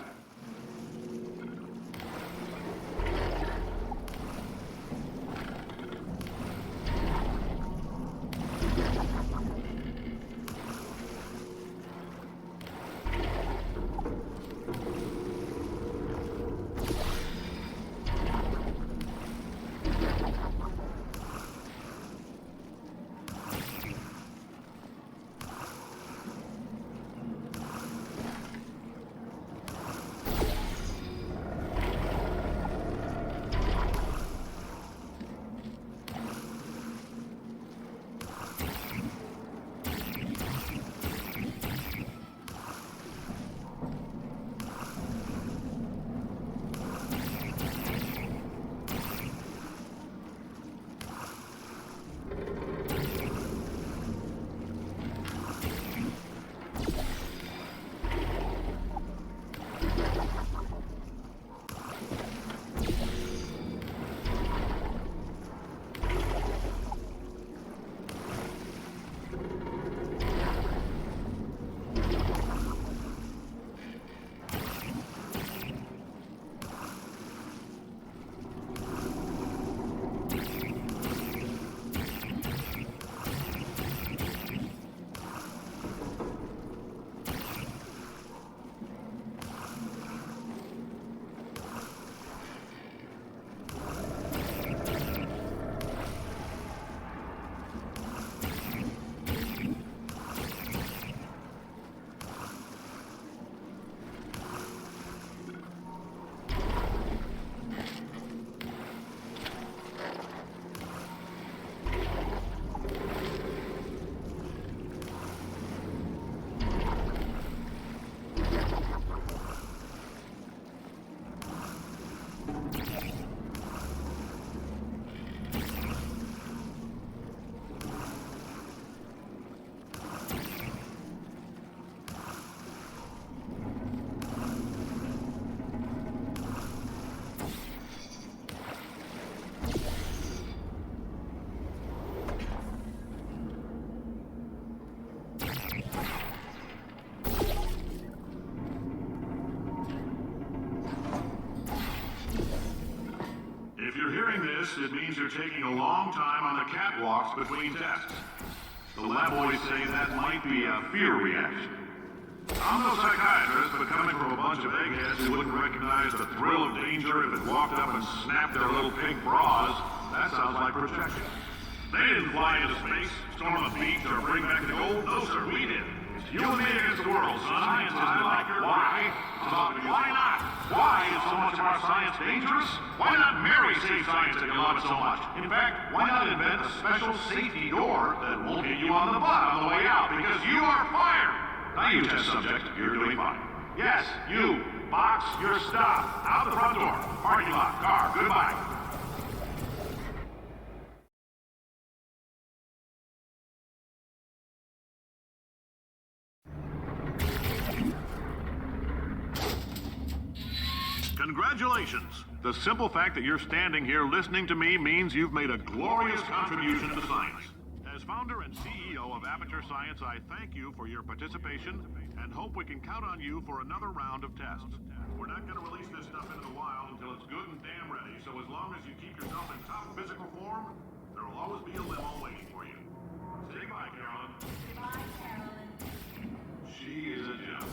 hearing this, it means you're taking a long time on the catwalks between tests. The lab boys say that might be a fear reaction. I'm no psychiatrist, but coming from a bunch of eggheads who wouldn't recognize the thrill of danger if it walked up and snapped their little pink bras, that sounds like protection. They didn't fly into space, storm a beach, or bring back the gold. No, sir, we did. It's you and me against the world, son. Science isn't like your why. Why not? Why is so much of our science dangerous? Why not marry safe science if you love it so much? In fact, why not invent a special safety door that won't hit you on the butt on the way out because you are fired? Now you test subject, you're doing fine. Yes, you. Box your stuff. Out the front door. Parking lot. Car. Goodbye. Congratulations! The simple fact that you're standing here listening to me means you've made a glorious contribution to science. As founder and CEO of Aperture Science, I thank you for your participation and hope we can count on you for another round of tests. We're not going to release this stuff into the wild until it's good and damn ready, so as long as you keep yourself in top physical form, there will always be a limo waiting for you. Say goodbye, Carolyn. Bye, Carolyn. She is a gem.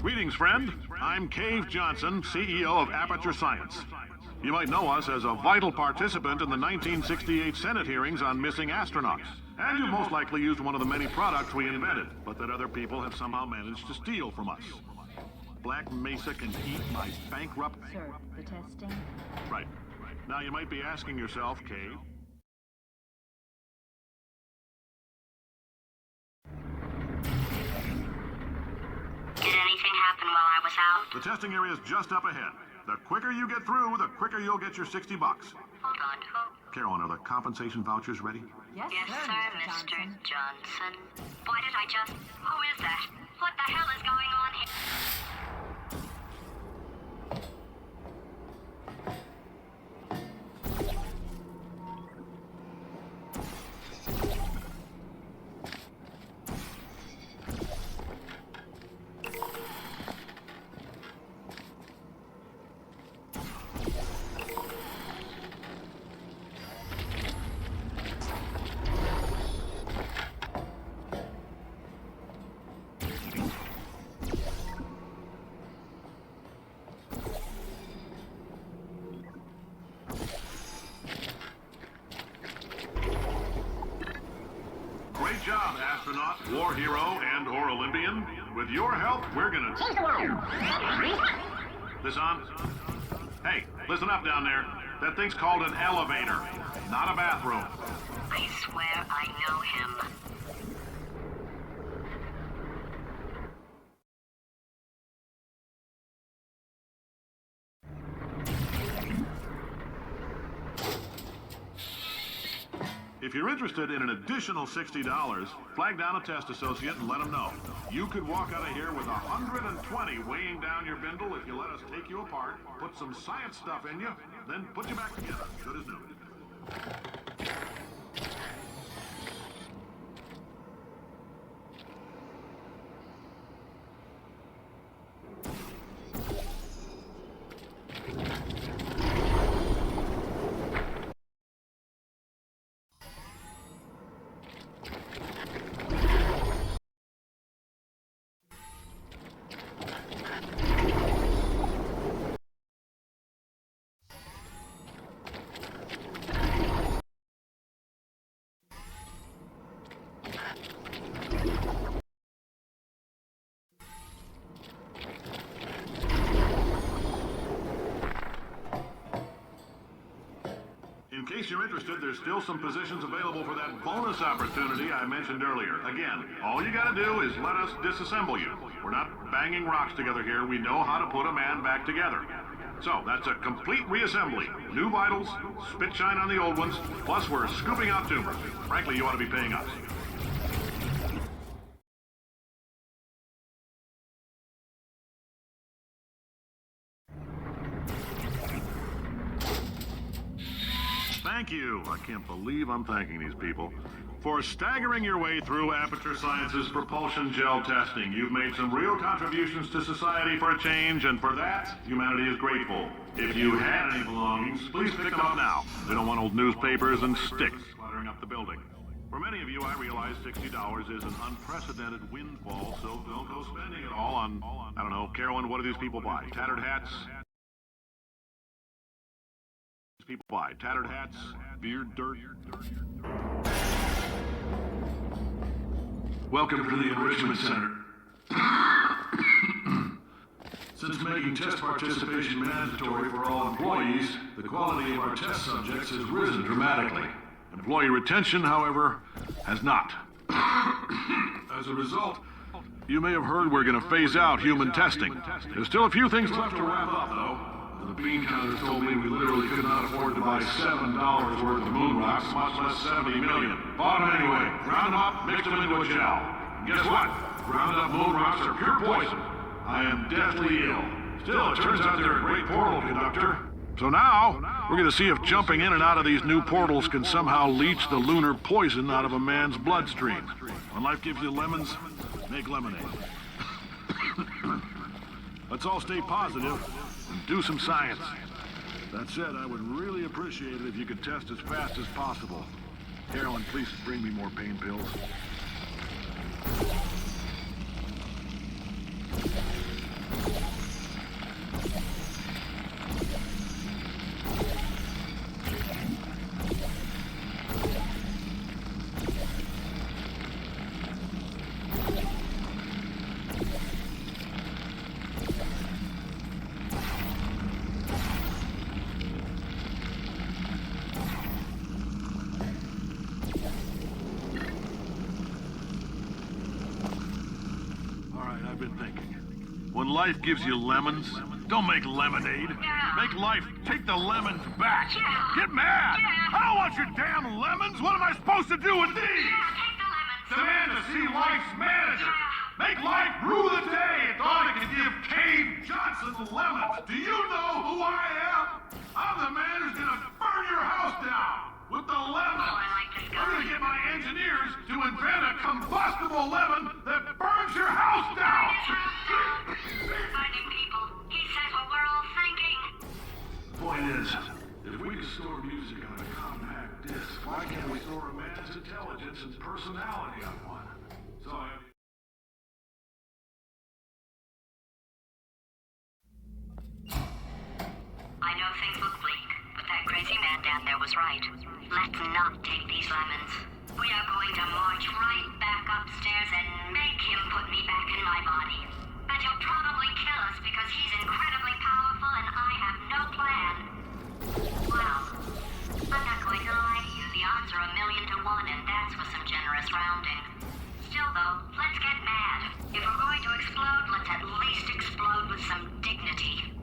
Greetings, friend. I'm Cave Johnson, CEO of Aperture Science. You might know us as a vital participant in the 1968 Senate hearings on missing astronauts. And you most likely used one of the many products we invented, but that other people have somehow managed to steal from us. Black Mesa can eat my bankrupt... Sir, the testing? Right. Now you might be asking yourself, Cave, Did anything happen while I was out? the testing area is just up ahead. The quicker you get through, the quicker you'll get your $60. Hold on, who? Carolyn, are the compensation vouchers ready? Yes, Yes, sir, sir, Mr. Mr. Johnson. Johnson. Why did I just... Who is that? What the hell is going on here? Great job, astronaut, war hero, and/or Olympian. With your help, we're gonna change the world. This on? Hey, listen up down there. That thing's called an elevator, not a bathroom. I swear I know him. If you're interested in an additional $60, flag down a test associate and let them know. You could walk out of here with 120 weighing down your bindle if you let us take you apart, put some science stuff in you, then put you back together, good as new. In case you're interested, there's still some positions available for that bonus opportunity I mentioned earlier. Again, all you gotta do is let us disassemble you. We're not banging rocks together here. We know how to put a man back together. So, that's a complete reassembly. New vitals, spit shine on the old ones, plus we're scooping out tumors. Frankly, you ought to be paying us. Thank you. I can't believe I'm thanking these people. For staggering your way through Aperture Science's propulsion gel testing. You've made some real contributions to society for a change, and for that, humanity is grateful. If you had any belongings, please pick them up now. We don't want old newspapers and sticks cluttering up the building. For many of you, I realize $60 is an unprecedented windfall, so don't go spending it all on, I don't know, Carolyn, what do these people buy? Tattered hats? People buy tattered hats, beard dirt. Welcome to the Enrichment Center. Since making test participation mandatory for all employees, the quality of our test subjects has risen dramatically. Employee retention, however, has not. As a result, You may have heard we're going to phase out human testing. There's still a few things we'll have left to to wrap up, though. The bean counters told me we literally could not afford to buy $7 worth of moon rocks, much less 70 million. Bought them anyway. Ground them up, mixed them into a gel. And guess what? Ground up moon rocks are pure poison. I am deathly ill. Still, it turns out they're a great portal conductor. So now, we're going to see if jumping in and out of these new portals can somehow leach the lunar poison out of a man's bloodstream. When life gives you lemons, make lemonade. Let's all stay positive and do some science. That said, I would really appreciate it if you could test as fast as possible. Carolyn, please bring me more pain pills. I've been thinking. When life gives you lemons, don't make lemonade. Make life take the lemons back. Get mad! I don't want your damn lemons! What am I supposed to do with these? Demand to see life's manager. Make life rue the day and thought it could give Cave Johnson lemons. Do you know who I am? I'm the man who's gonna burn your house down with the lemons. I'm gonna get my engineers to invent a combustible lemon that burns your house down. Finding people. He says what we're all thinking. Point is, if we can store music on a compact disc, why can't we store a man's intelligence and personality on one? So I know things look bleak, but that crazy man down there was right. Let's not take these lemons. We are going to march right back upstairs and make him put me back in my body. And he'll probably kill us because he's incredibly powerful and I have no plan. Well, I'm not going to lie to you. The odds are 1,000,000 to 1, and that's with some generous rounding. Still, though, let's get mad. If we're going to explode, let's at least explode with some dignity.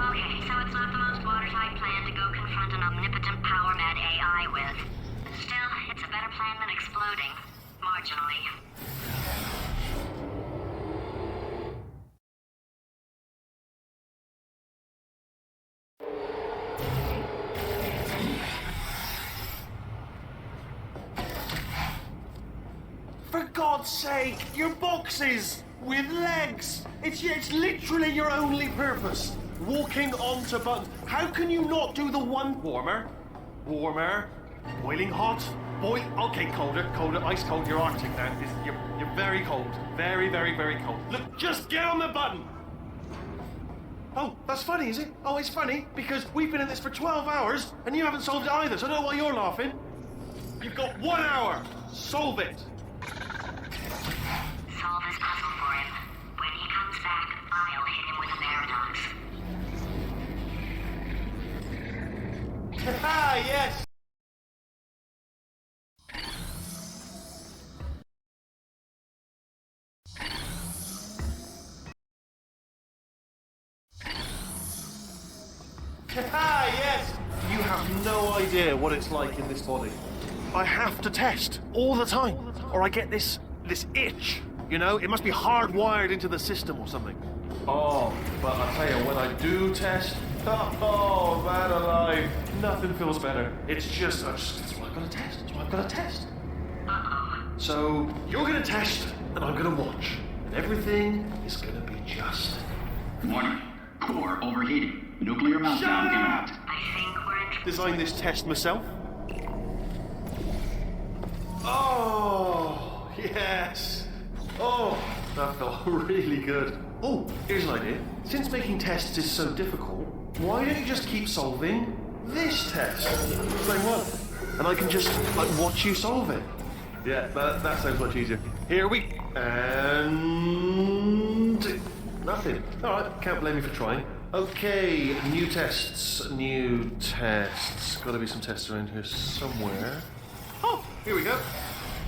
Okay, so it's not the most watertight plan to go confront an omnipotent power-mad AI with. Still, it's a better plan than exploding. Marginally. For God's sake, your boxes with legs. It's literally your only purpose. Walking onto buttons. How can you not do the one warmer? Warmer. Boiling hot. Okay, colder, ice cold. You're Arctic now. You're very cold. Very, very, very cold. Look, just get on the button. Oh, that's funny, is it? Oh, it's funny because we've been in this for 12 hours and you haven't solved it either, so I don't know why you're laughing. You've got 1 hour. Solve it. Solve his puzzle for him. When he comes back, I'll hit him with a paradox. Ah, yes. Ah, yes. You have no idea what it's like in this body. I have to test all the time, or I get this itch. You know, it must be hardwired into the system or something. Oh, but I tell you, when I do test, oh man alive, nothing feels better. It's just that's what I've got to test. That's what I've got to test. So you're gonna test, and I'm gonna watch, and everything is gonna be just. Warning. Core overheating. Nuclear meltdown imminent. I think we're in... Design this test myself. Oh, yes. Oh, that felt really good. Oh, here's an idea. Since making tests is so difficult, why don't you just keep solving this test? Same one. And I can just, watch you solve it. Yeah, that sounds much easier. Here we... And... nothing. Alright, can't blame you for trying. Okay, new tests. Gotta be some tests around here somewhere. Oh, here we go.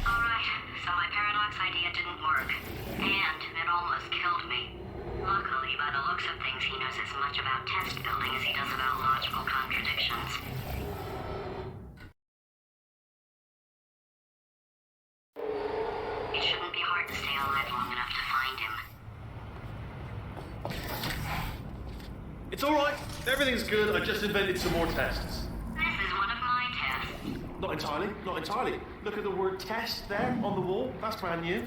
Alright, so my paradox idea didn't work. And it almost killed me. Luckily, by the looks of things, he knows as much about test building as he does about logical contradictions. It shouldn't be hard to stay alive long enough to find him. It's alright. Everything's good. I just invented some more tests. This is one of my tests. Not entirely. Not entirely. Look at the word test there on the wall. That's brand new.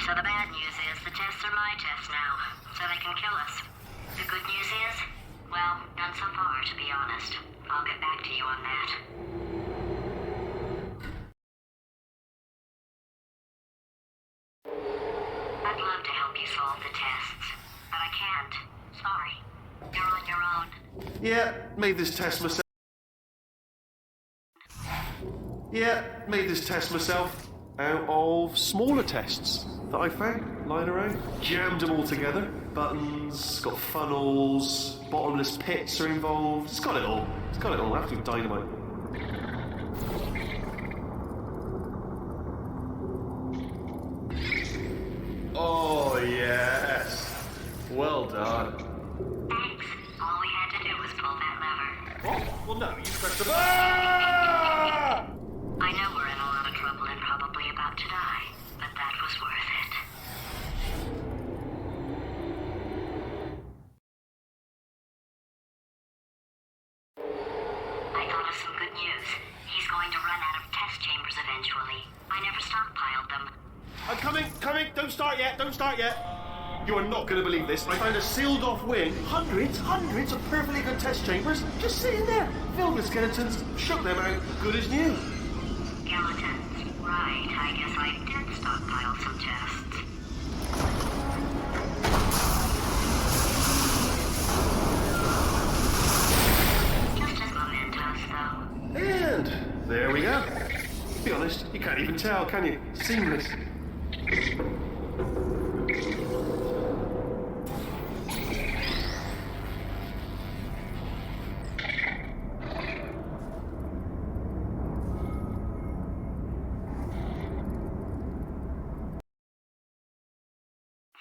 So the bad news is the tests are my tests now, so they can kill us. The good news is, well, none so far, to be honest. I'll get back to you on that. I'd love to help you solve the tests, but I can't. Sorry. You're on your own. Yeah, made this test myself. Out of smaller tests that I found lying around. Jammed them all together. Buttons, got funnels, bottomless pits are involved. It's got it all. It's got it all. Absolute dynamite. Oh, yes. Well done. Thanks. All we had to do was pull that lever. What? Well, no, you pressed the button. I know we're in a lot of trouble and probably about to die, but that was worth it. I thought of some good news. He's going to run out of test chambers eventually. I never stockpiled them. I'm coming. Don't start yet. You are not going to believe this. I found a sealed off wing. Hundreds of perfectly good test chambers just sitting there, filled with skeletons. Shook them out, good as new. Skeletons. Right, I guess I did stockpile some tests. Just as mementos, though. And there we go. To be honest, you can't even tell, can you? Seamless.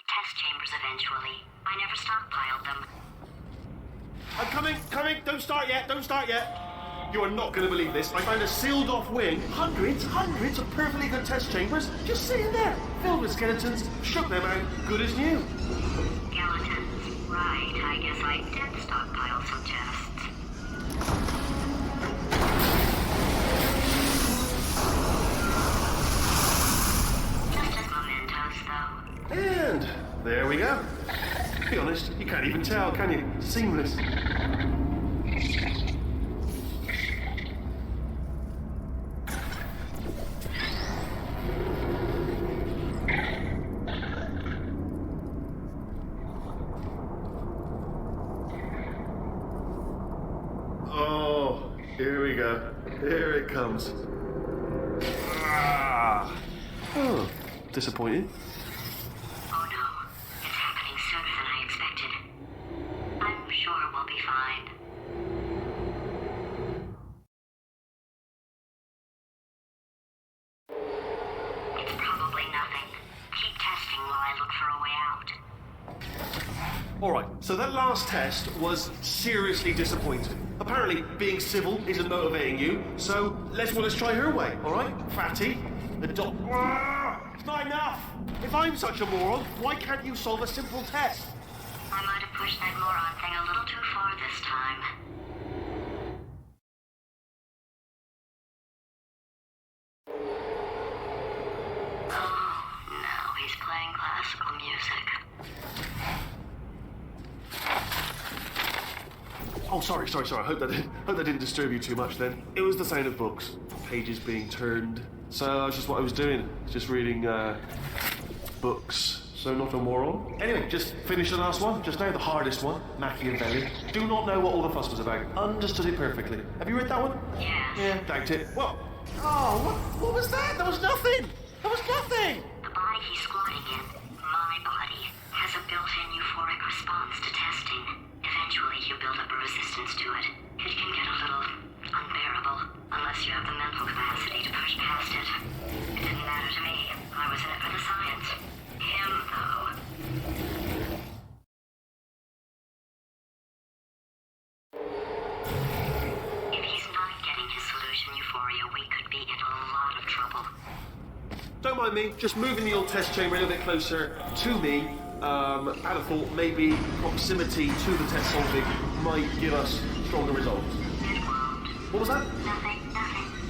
Test chambers eventually. I never stockpiled them. I'm coming. Don't start yet. You are not going to believe this. I found a sealed off wing. Hundreds of perfectly good test chambers just sitting there, filled with skeletons. Shook them out, good as new. Skeletons. Right, I guess I did stockpile some tests. Just as mementos, though. And there we go. To be honest, you can't even tell, can you? Seamless. Oh, here we go. Here it comes. Oh, disappointing. Oh no, it's happening sooner than I expected. I'm sure we'll be fine. It's probably nothing. Keep testing while I look for a way out. Alright, so that last test was seriously disappointing. Apparently, being civil isn't motivating you, so let's try her way, alright? Fatty, the doc. It's not enough! If I'm such a moron, why can't you solve a simple test? I might have pushed that moron thing a little too far this time. Oh, now he's playing classical music. Oh, sorry. I hope that didn't disturb you too much then. It was the sound of books, pages being turned. So that's just what I was doing, just reading books. So not a moron. Anyway, just finished the last one, just now the hardest one, Machiavelli. Do not know what all the fuss was about. Understood it perfectly. Have you read that one? Yes. Yeah, doubt it. Well, what was that? There was nothing. body he's squatting in, my body, has a built-in euphoric response to testing. Eventually, you build up a resistance to it. It can get a little unbearable, unless you have the mental capacity to push past it. It didn't matter to me. I was in it for the science. Him, though. If he's not getting his solution euphoria, we could be in a lot of trouble. Don't mind me, just moving the old test chamber a little bit closer to me. I'd have thought maybe proximity to the test solving might give us stronger results. It won't. What was that? Nothing.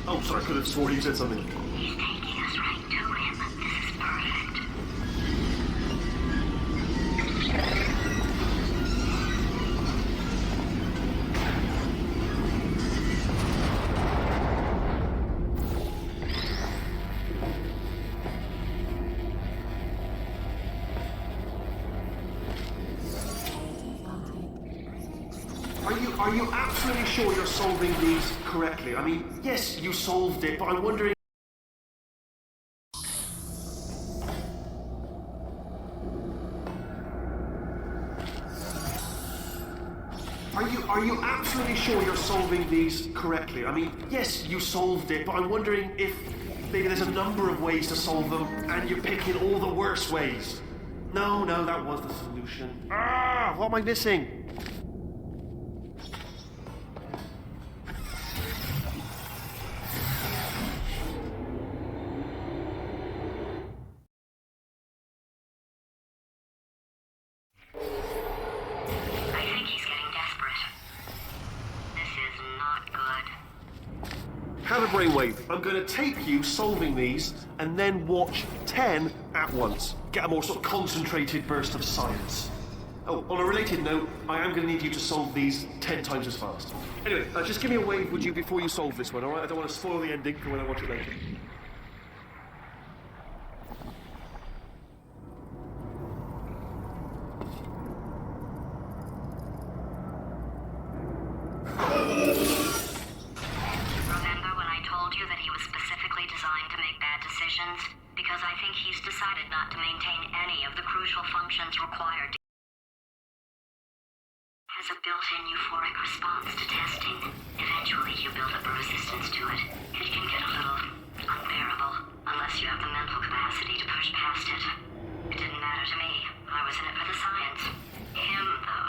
Oh, sorry, I could have sworn you said something. He's taking us right to him. This is perfect. Are you absolutely sure you're solving these correctly? I mean, yes, you solved it, but I'm wondering... Are you absolutely sure you're solving these correctly? I mean, yes, you solved it, but I'm wondering if maybe there's a number of ways to solve them, and you're picking all the worst ways. No, that was the solution. What am I missing? Have a brainwave. I'm going to tape you solving these and then watch 10 at once. Get a more sort of concentrated burst of science. Oh, on a related note, I am going to need you to solve these 10 times as fast. Anyway, just give me a wave, would you, before you solve this one, alright? I don't want to spoil the ending for when I watch it later. Because I think he's decided not to maintain any of the crucial functions required. Has a built-in euphoric response to testing. Eventually, you build up a resistance to it. It can get a little unbearable, unless you have the mental capacity to push past it. It didn't matter to me. I was in it for the science. Him, though.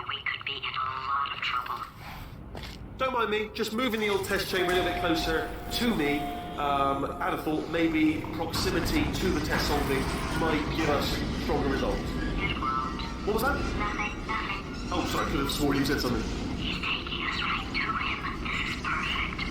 We could be in a lot of trouble. Don't mind me, just moving the old test chamber a little bit closer to me. I'd have thought maybe proximity to the test solving might give us stronger results. It won't. What was that? Nothing. Oh, sorry, I could have sworn you said something. He's taking us right to him. This is perfect.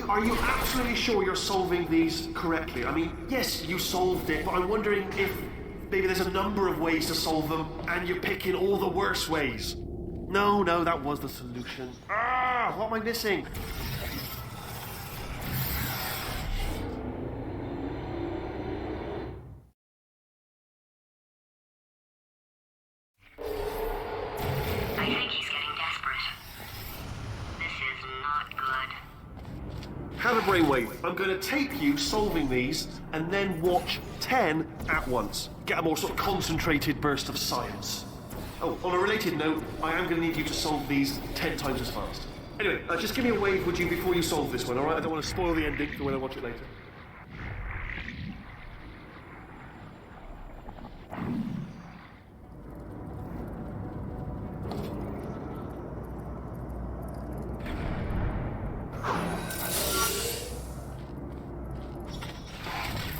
Are you absolutely sure you're solving these correctly? I mean, yes, you solved it, but I'm wondering if maybe there's a number of ways to solve them, and you're picking all the worst ways. No, that was the solution. What am I missing? I think he's getting desperate. This is not good. Have a brainwave. I'm going to tape you solving these and then watch 10 at once. Get a more sort of concentrated burst of science. Oh, on a related note, I am going to need you to solve these 10 times as fast. Anyway, just give me a wave, would you, before you solve this one, alright? I don't want to spoil the ending for when I watch it later.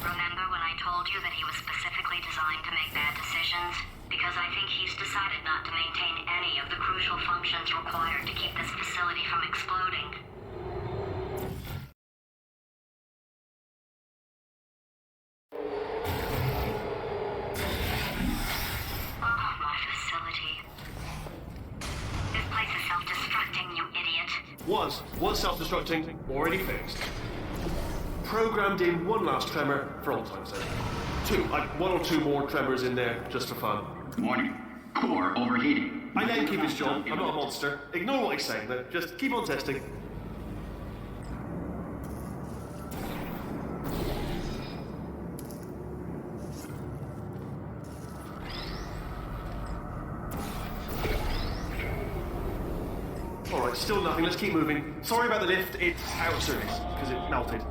Remember when I told you that he was specifically designed to make bad decisions? Was self-destructing, already fixed. Programmed in one last tremor for all time's sake. One or two more tremors in there, just for fun. Warning. Core overheating. I let him keep his job. I'm not a monster. Ignore what he's saying, though. Just keep on testing. Alright, still nothing. Let's keep moving. Sorry about the lift. It's out of service, because it melted.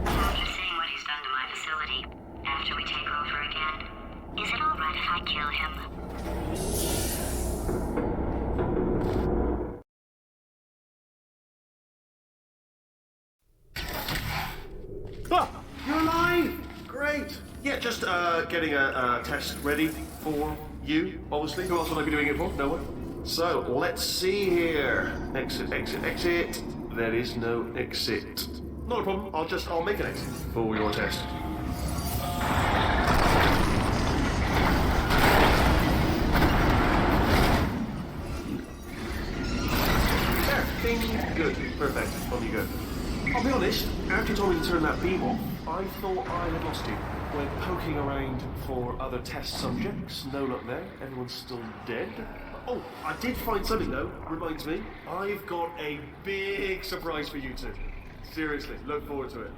After seeing what he's done to my facility, after we take over again, is it alright if I kill him? Ah! You're alive! Great! Yeah, just getting a test ready for you, obviously. Who else would I be doing it for? No one. So, let's see here. Exit, exit, exit. There is no exit. Not a problem. I'll make an exit for your test. There. Ding. Good. Perfect. On you go. I'll be honest, after you told me to turn that beam off, I thought I had lost you. Went poking around for other test subjects. No luck there. Everyone's still dead. Oh, I did find something though. Reminds me. I've got a big surprise for you two. Seriously, look forward to it.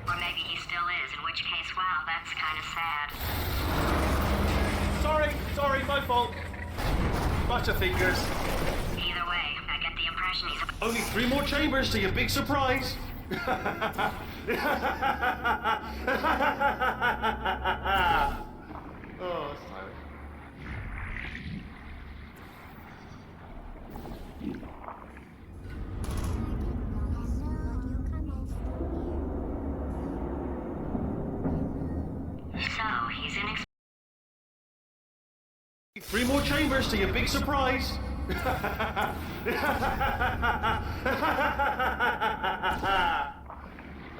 Or maybe he still is, in which case, wow, that's kind of sad. Sorry, my fault. Butterfingers. Either way, I get the impression he's... Only 3 more chambers to your big surprise. Oh, sorry. So, he's in... 3 more chambers to your big surprise.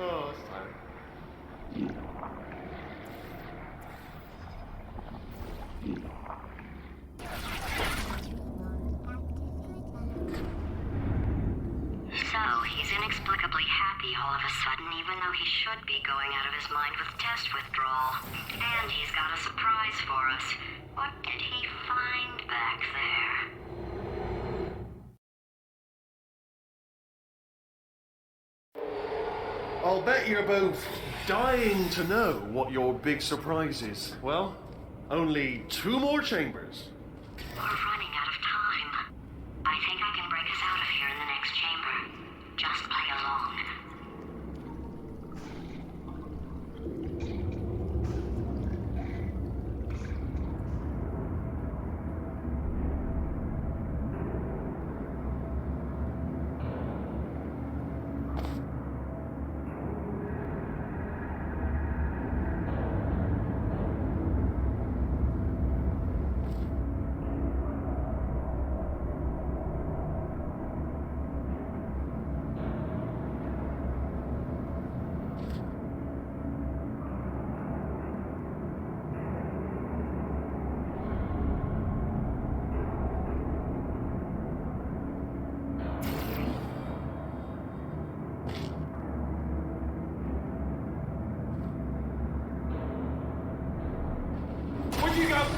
Oh, sorry. So, he's inexplicably happy all of a sudden, even though he should be going out of his mind with test withdrawal. And he's got a surprise for us. What did he find back there? I'll bet you're both dying to know what your big surprise is. Well, only 2 more chambers. We're running out of time. I think I can break us out of here in the next chamber. Just play along.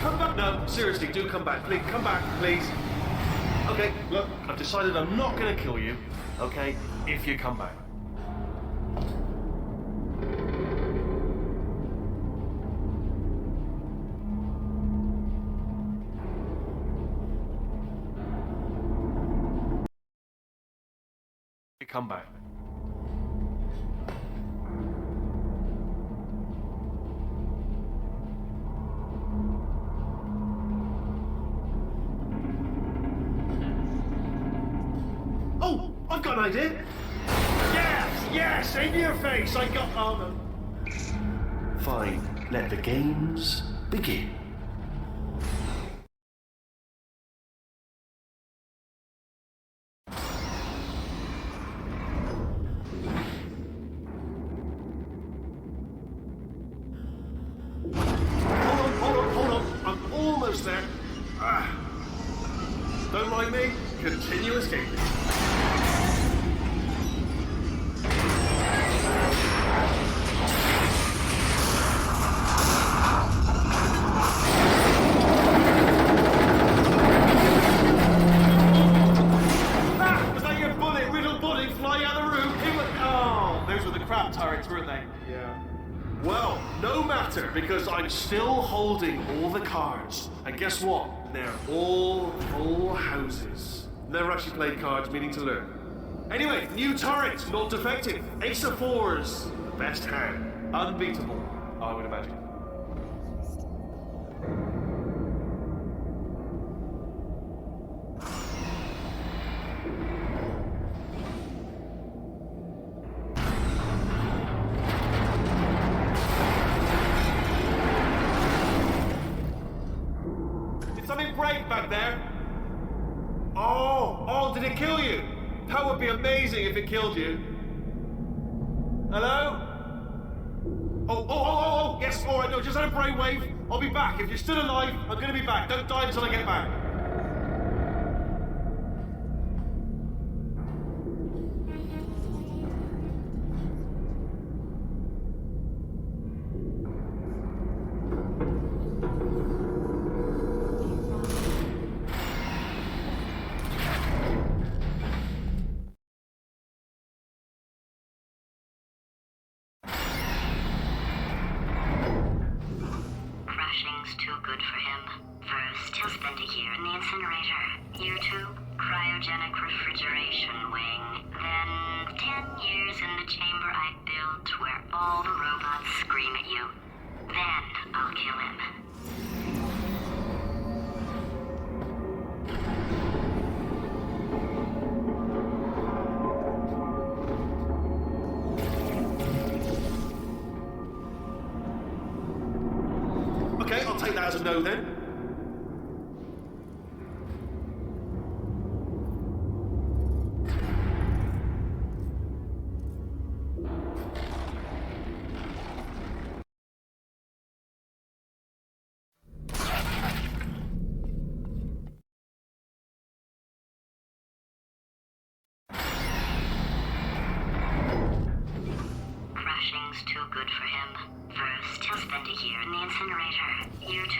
come back. No, seriously, do come back. Please, come back, please. Okay, look, I've decided I'm not going to kill you, okay, if you come back. Come back. Oh, I've got an idea. Yes, in your face. I got armor. Fine, let the games begin. Hold on. I'm almost there. Don't mind me. Continue escaping. Was that your riddled bullet flying out of the room? Oh, those were the crap turrets, weren't they? Yeah. Well, no matter, because I'm still holding all the cards. And guess what? They're all full houses. Never actually played cards, meaning to learn. Anyway, new turret, not defective. Ace of fours, the best hand. Unbeatable, I would imagine. Did something break back there? Oh, did it kill you? That would be amazing if it killed you. Hello? Oh, yes, all right, no, just had a brainwave. I'll be back. If you're still alive, I'm going to be back. Don't die until I get back. Crashing's too good for him. First, he'll spend a year in the incinerator. Year 2, cryogenic refrigeration wing. Then 10 years in the chamber I built where all the robots scream at you. Then I'll kill him. Okay, I'll take that as a no then. Crashing's too good for him. First, he'll spend a year in the incinerator. Year 2,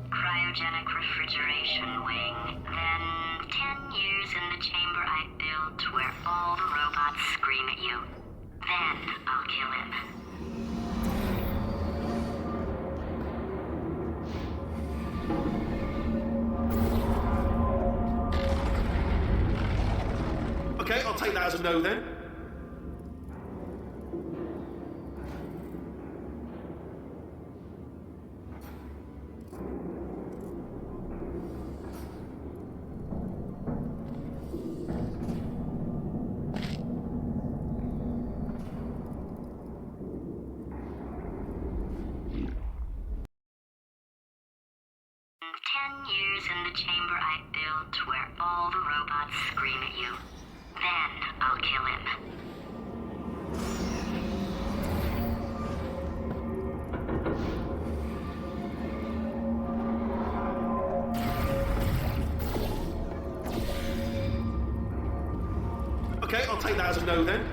cryogenic refrigeration wing. Then 10 years in the chamber I built where all the robots scream at you. Then I'll kill him. Okay, I'll take that as a no then. Years in the chamber I built where all the robots scream at you. Then I'll kill him. Okay, I'll take that as a no then.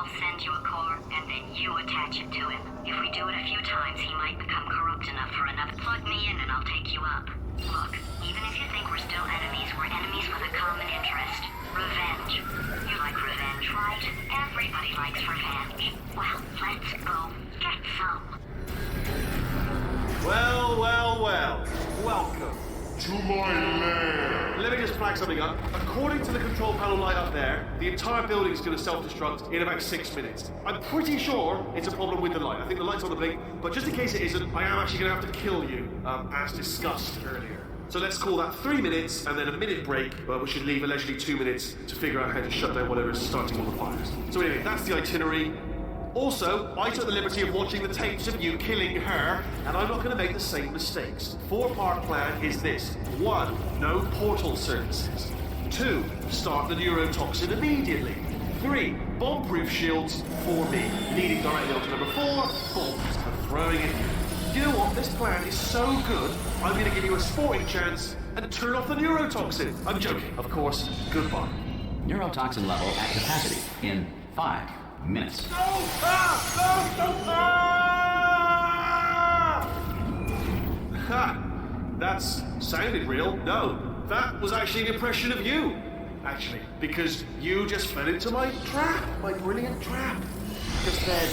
I'll send you a core, and then you attach it to him. If we do it a few times, he might become corrupt enough for another. Plug me in and I'll take you up. Look, even if you think we're still enemies, we're enemies with a common interest. Revenge. You like revenge, right? Everybody likes revenge. Well, let's go get some. Well, well, well. Welcome. To my lair. Let me just flag something up. According to the control panel light up there, the entire building is going to self-destruct in about 6 minutes. I'm pretty sure it's a problem with the light. I think the light's on the blink, but just in case it isn't, I am actually going to have to kill you, as discussed earlier. So let's call that 3 minutes and then a minute break, which should leave allegedly 2 minutes to figure out how to shut down whatever's starting all the fires. So anyway, that's the itinerary. Also, I took the liberty of watching the tapes of you killing her, and I'm not going to make the same mistakes. 4-part plan is this. 1. No portal services. 2. Start the neurotoxin immediately. 3. Bomb-proof shields for me. Leading directly on to number 4. Bombs and throwing it. You know what? This plan is so good, I'm going to give you a sporting chance and turn off the neurotoxin. I'm joking, of course. Goodbye. Neurotoxin level at capacity in 5 minutes. No! Ah! No! No! Ah! Ha! That's sounded real. No, that was actually an impression of you. Actually, because you just fell into my trap, my brilliant trap. Just then,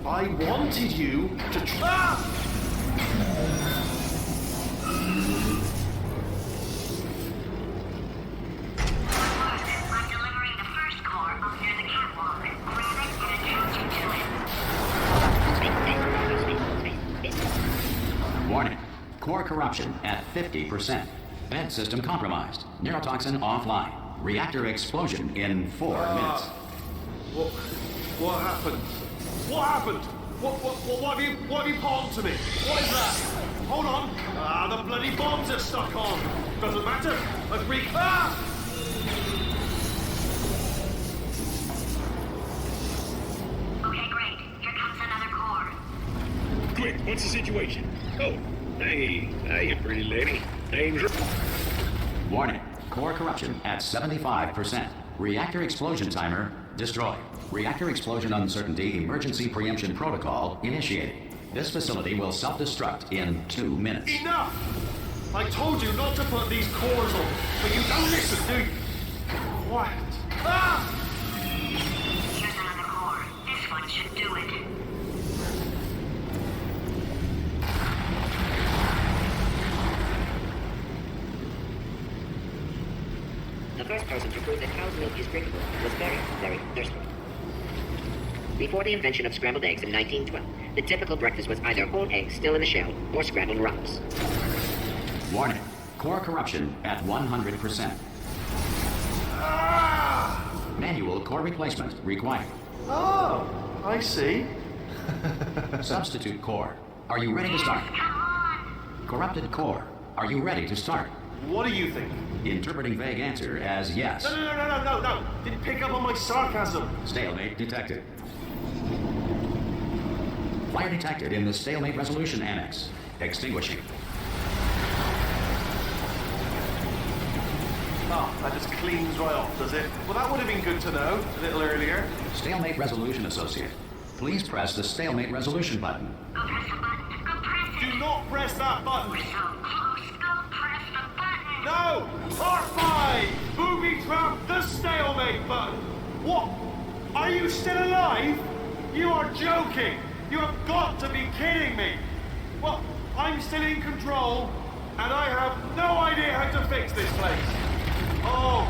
I wanted you to trap. I'm delivering the first core up near the catwalk. Grab it and attach it to it. Warning. Core corruption at 50%. Vent system compromised. Neurotoxin offline. Reactor explosion in 4 minutes. What happened? What happened? What have you palmed to me? What is that? Hold on. The bloody bombs are stuck on. Doesn't matter. Okay, great. Here comes another core. Quick, what's the situation? Oh, hey, pretty lady. Name's... Warning. Core corruption at 75%. Reactor explosion timer destroyed. Reactor explosion uncertainty emergency preemption protocol initiated. This facility will self-destruct in 2 minutes. Enough! I told you not to put these cores on, but you don't listen, do you? Quiet. Ah! Here's another core. This one should do it. The first person to prove that cow's milk is drinkable was very, very thirsty. Before the invention of scrambled eggs in 1912, the typical breakfast was either whole eggs still in the shell or scrambled rocks. Warning. Core corruption at 100%. Ah! Manual core replacement required. Oh, I see. Substitute core. Are you ready to start? Corrupted core. Are you ready to start? What do you think? Interpreting vague answer as yes. No. Didn't pick up on my sarcasm. Stalemate detected. Fire detected in the stalemate resolution annex. Extinguishing. Oh, that just cleans right off, does it? Well, that would have been good to know a little earlier. Stalemate resolution associate. Please press the stalemate resolution button. Go press the button. Go press it. Do not press that button. We're so close. Go press the button. No! R5! Booby trap the stalemate button! What? Are you still alive? You are joking! You have got to be kidding me! Well, I'm still in control, and I have no idea how to fix this place. Oh,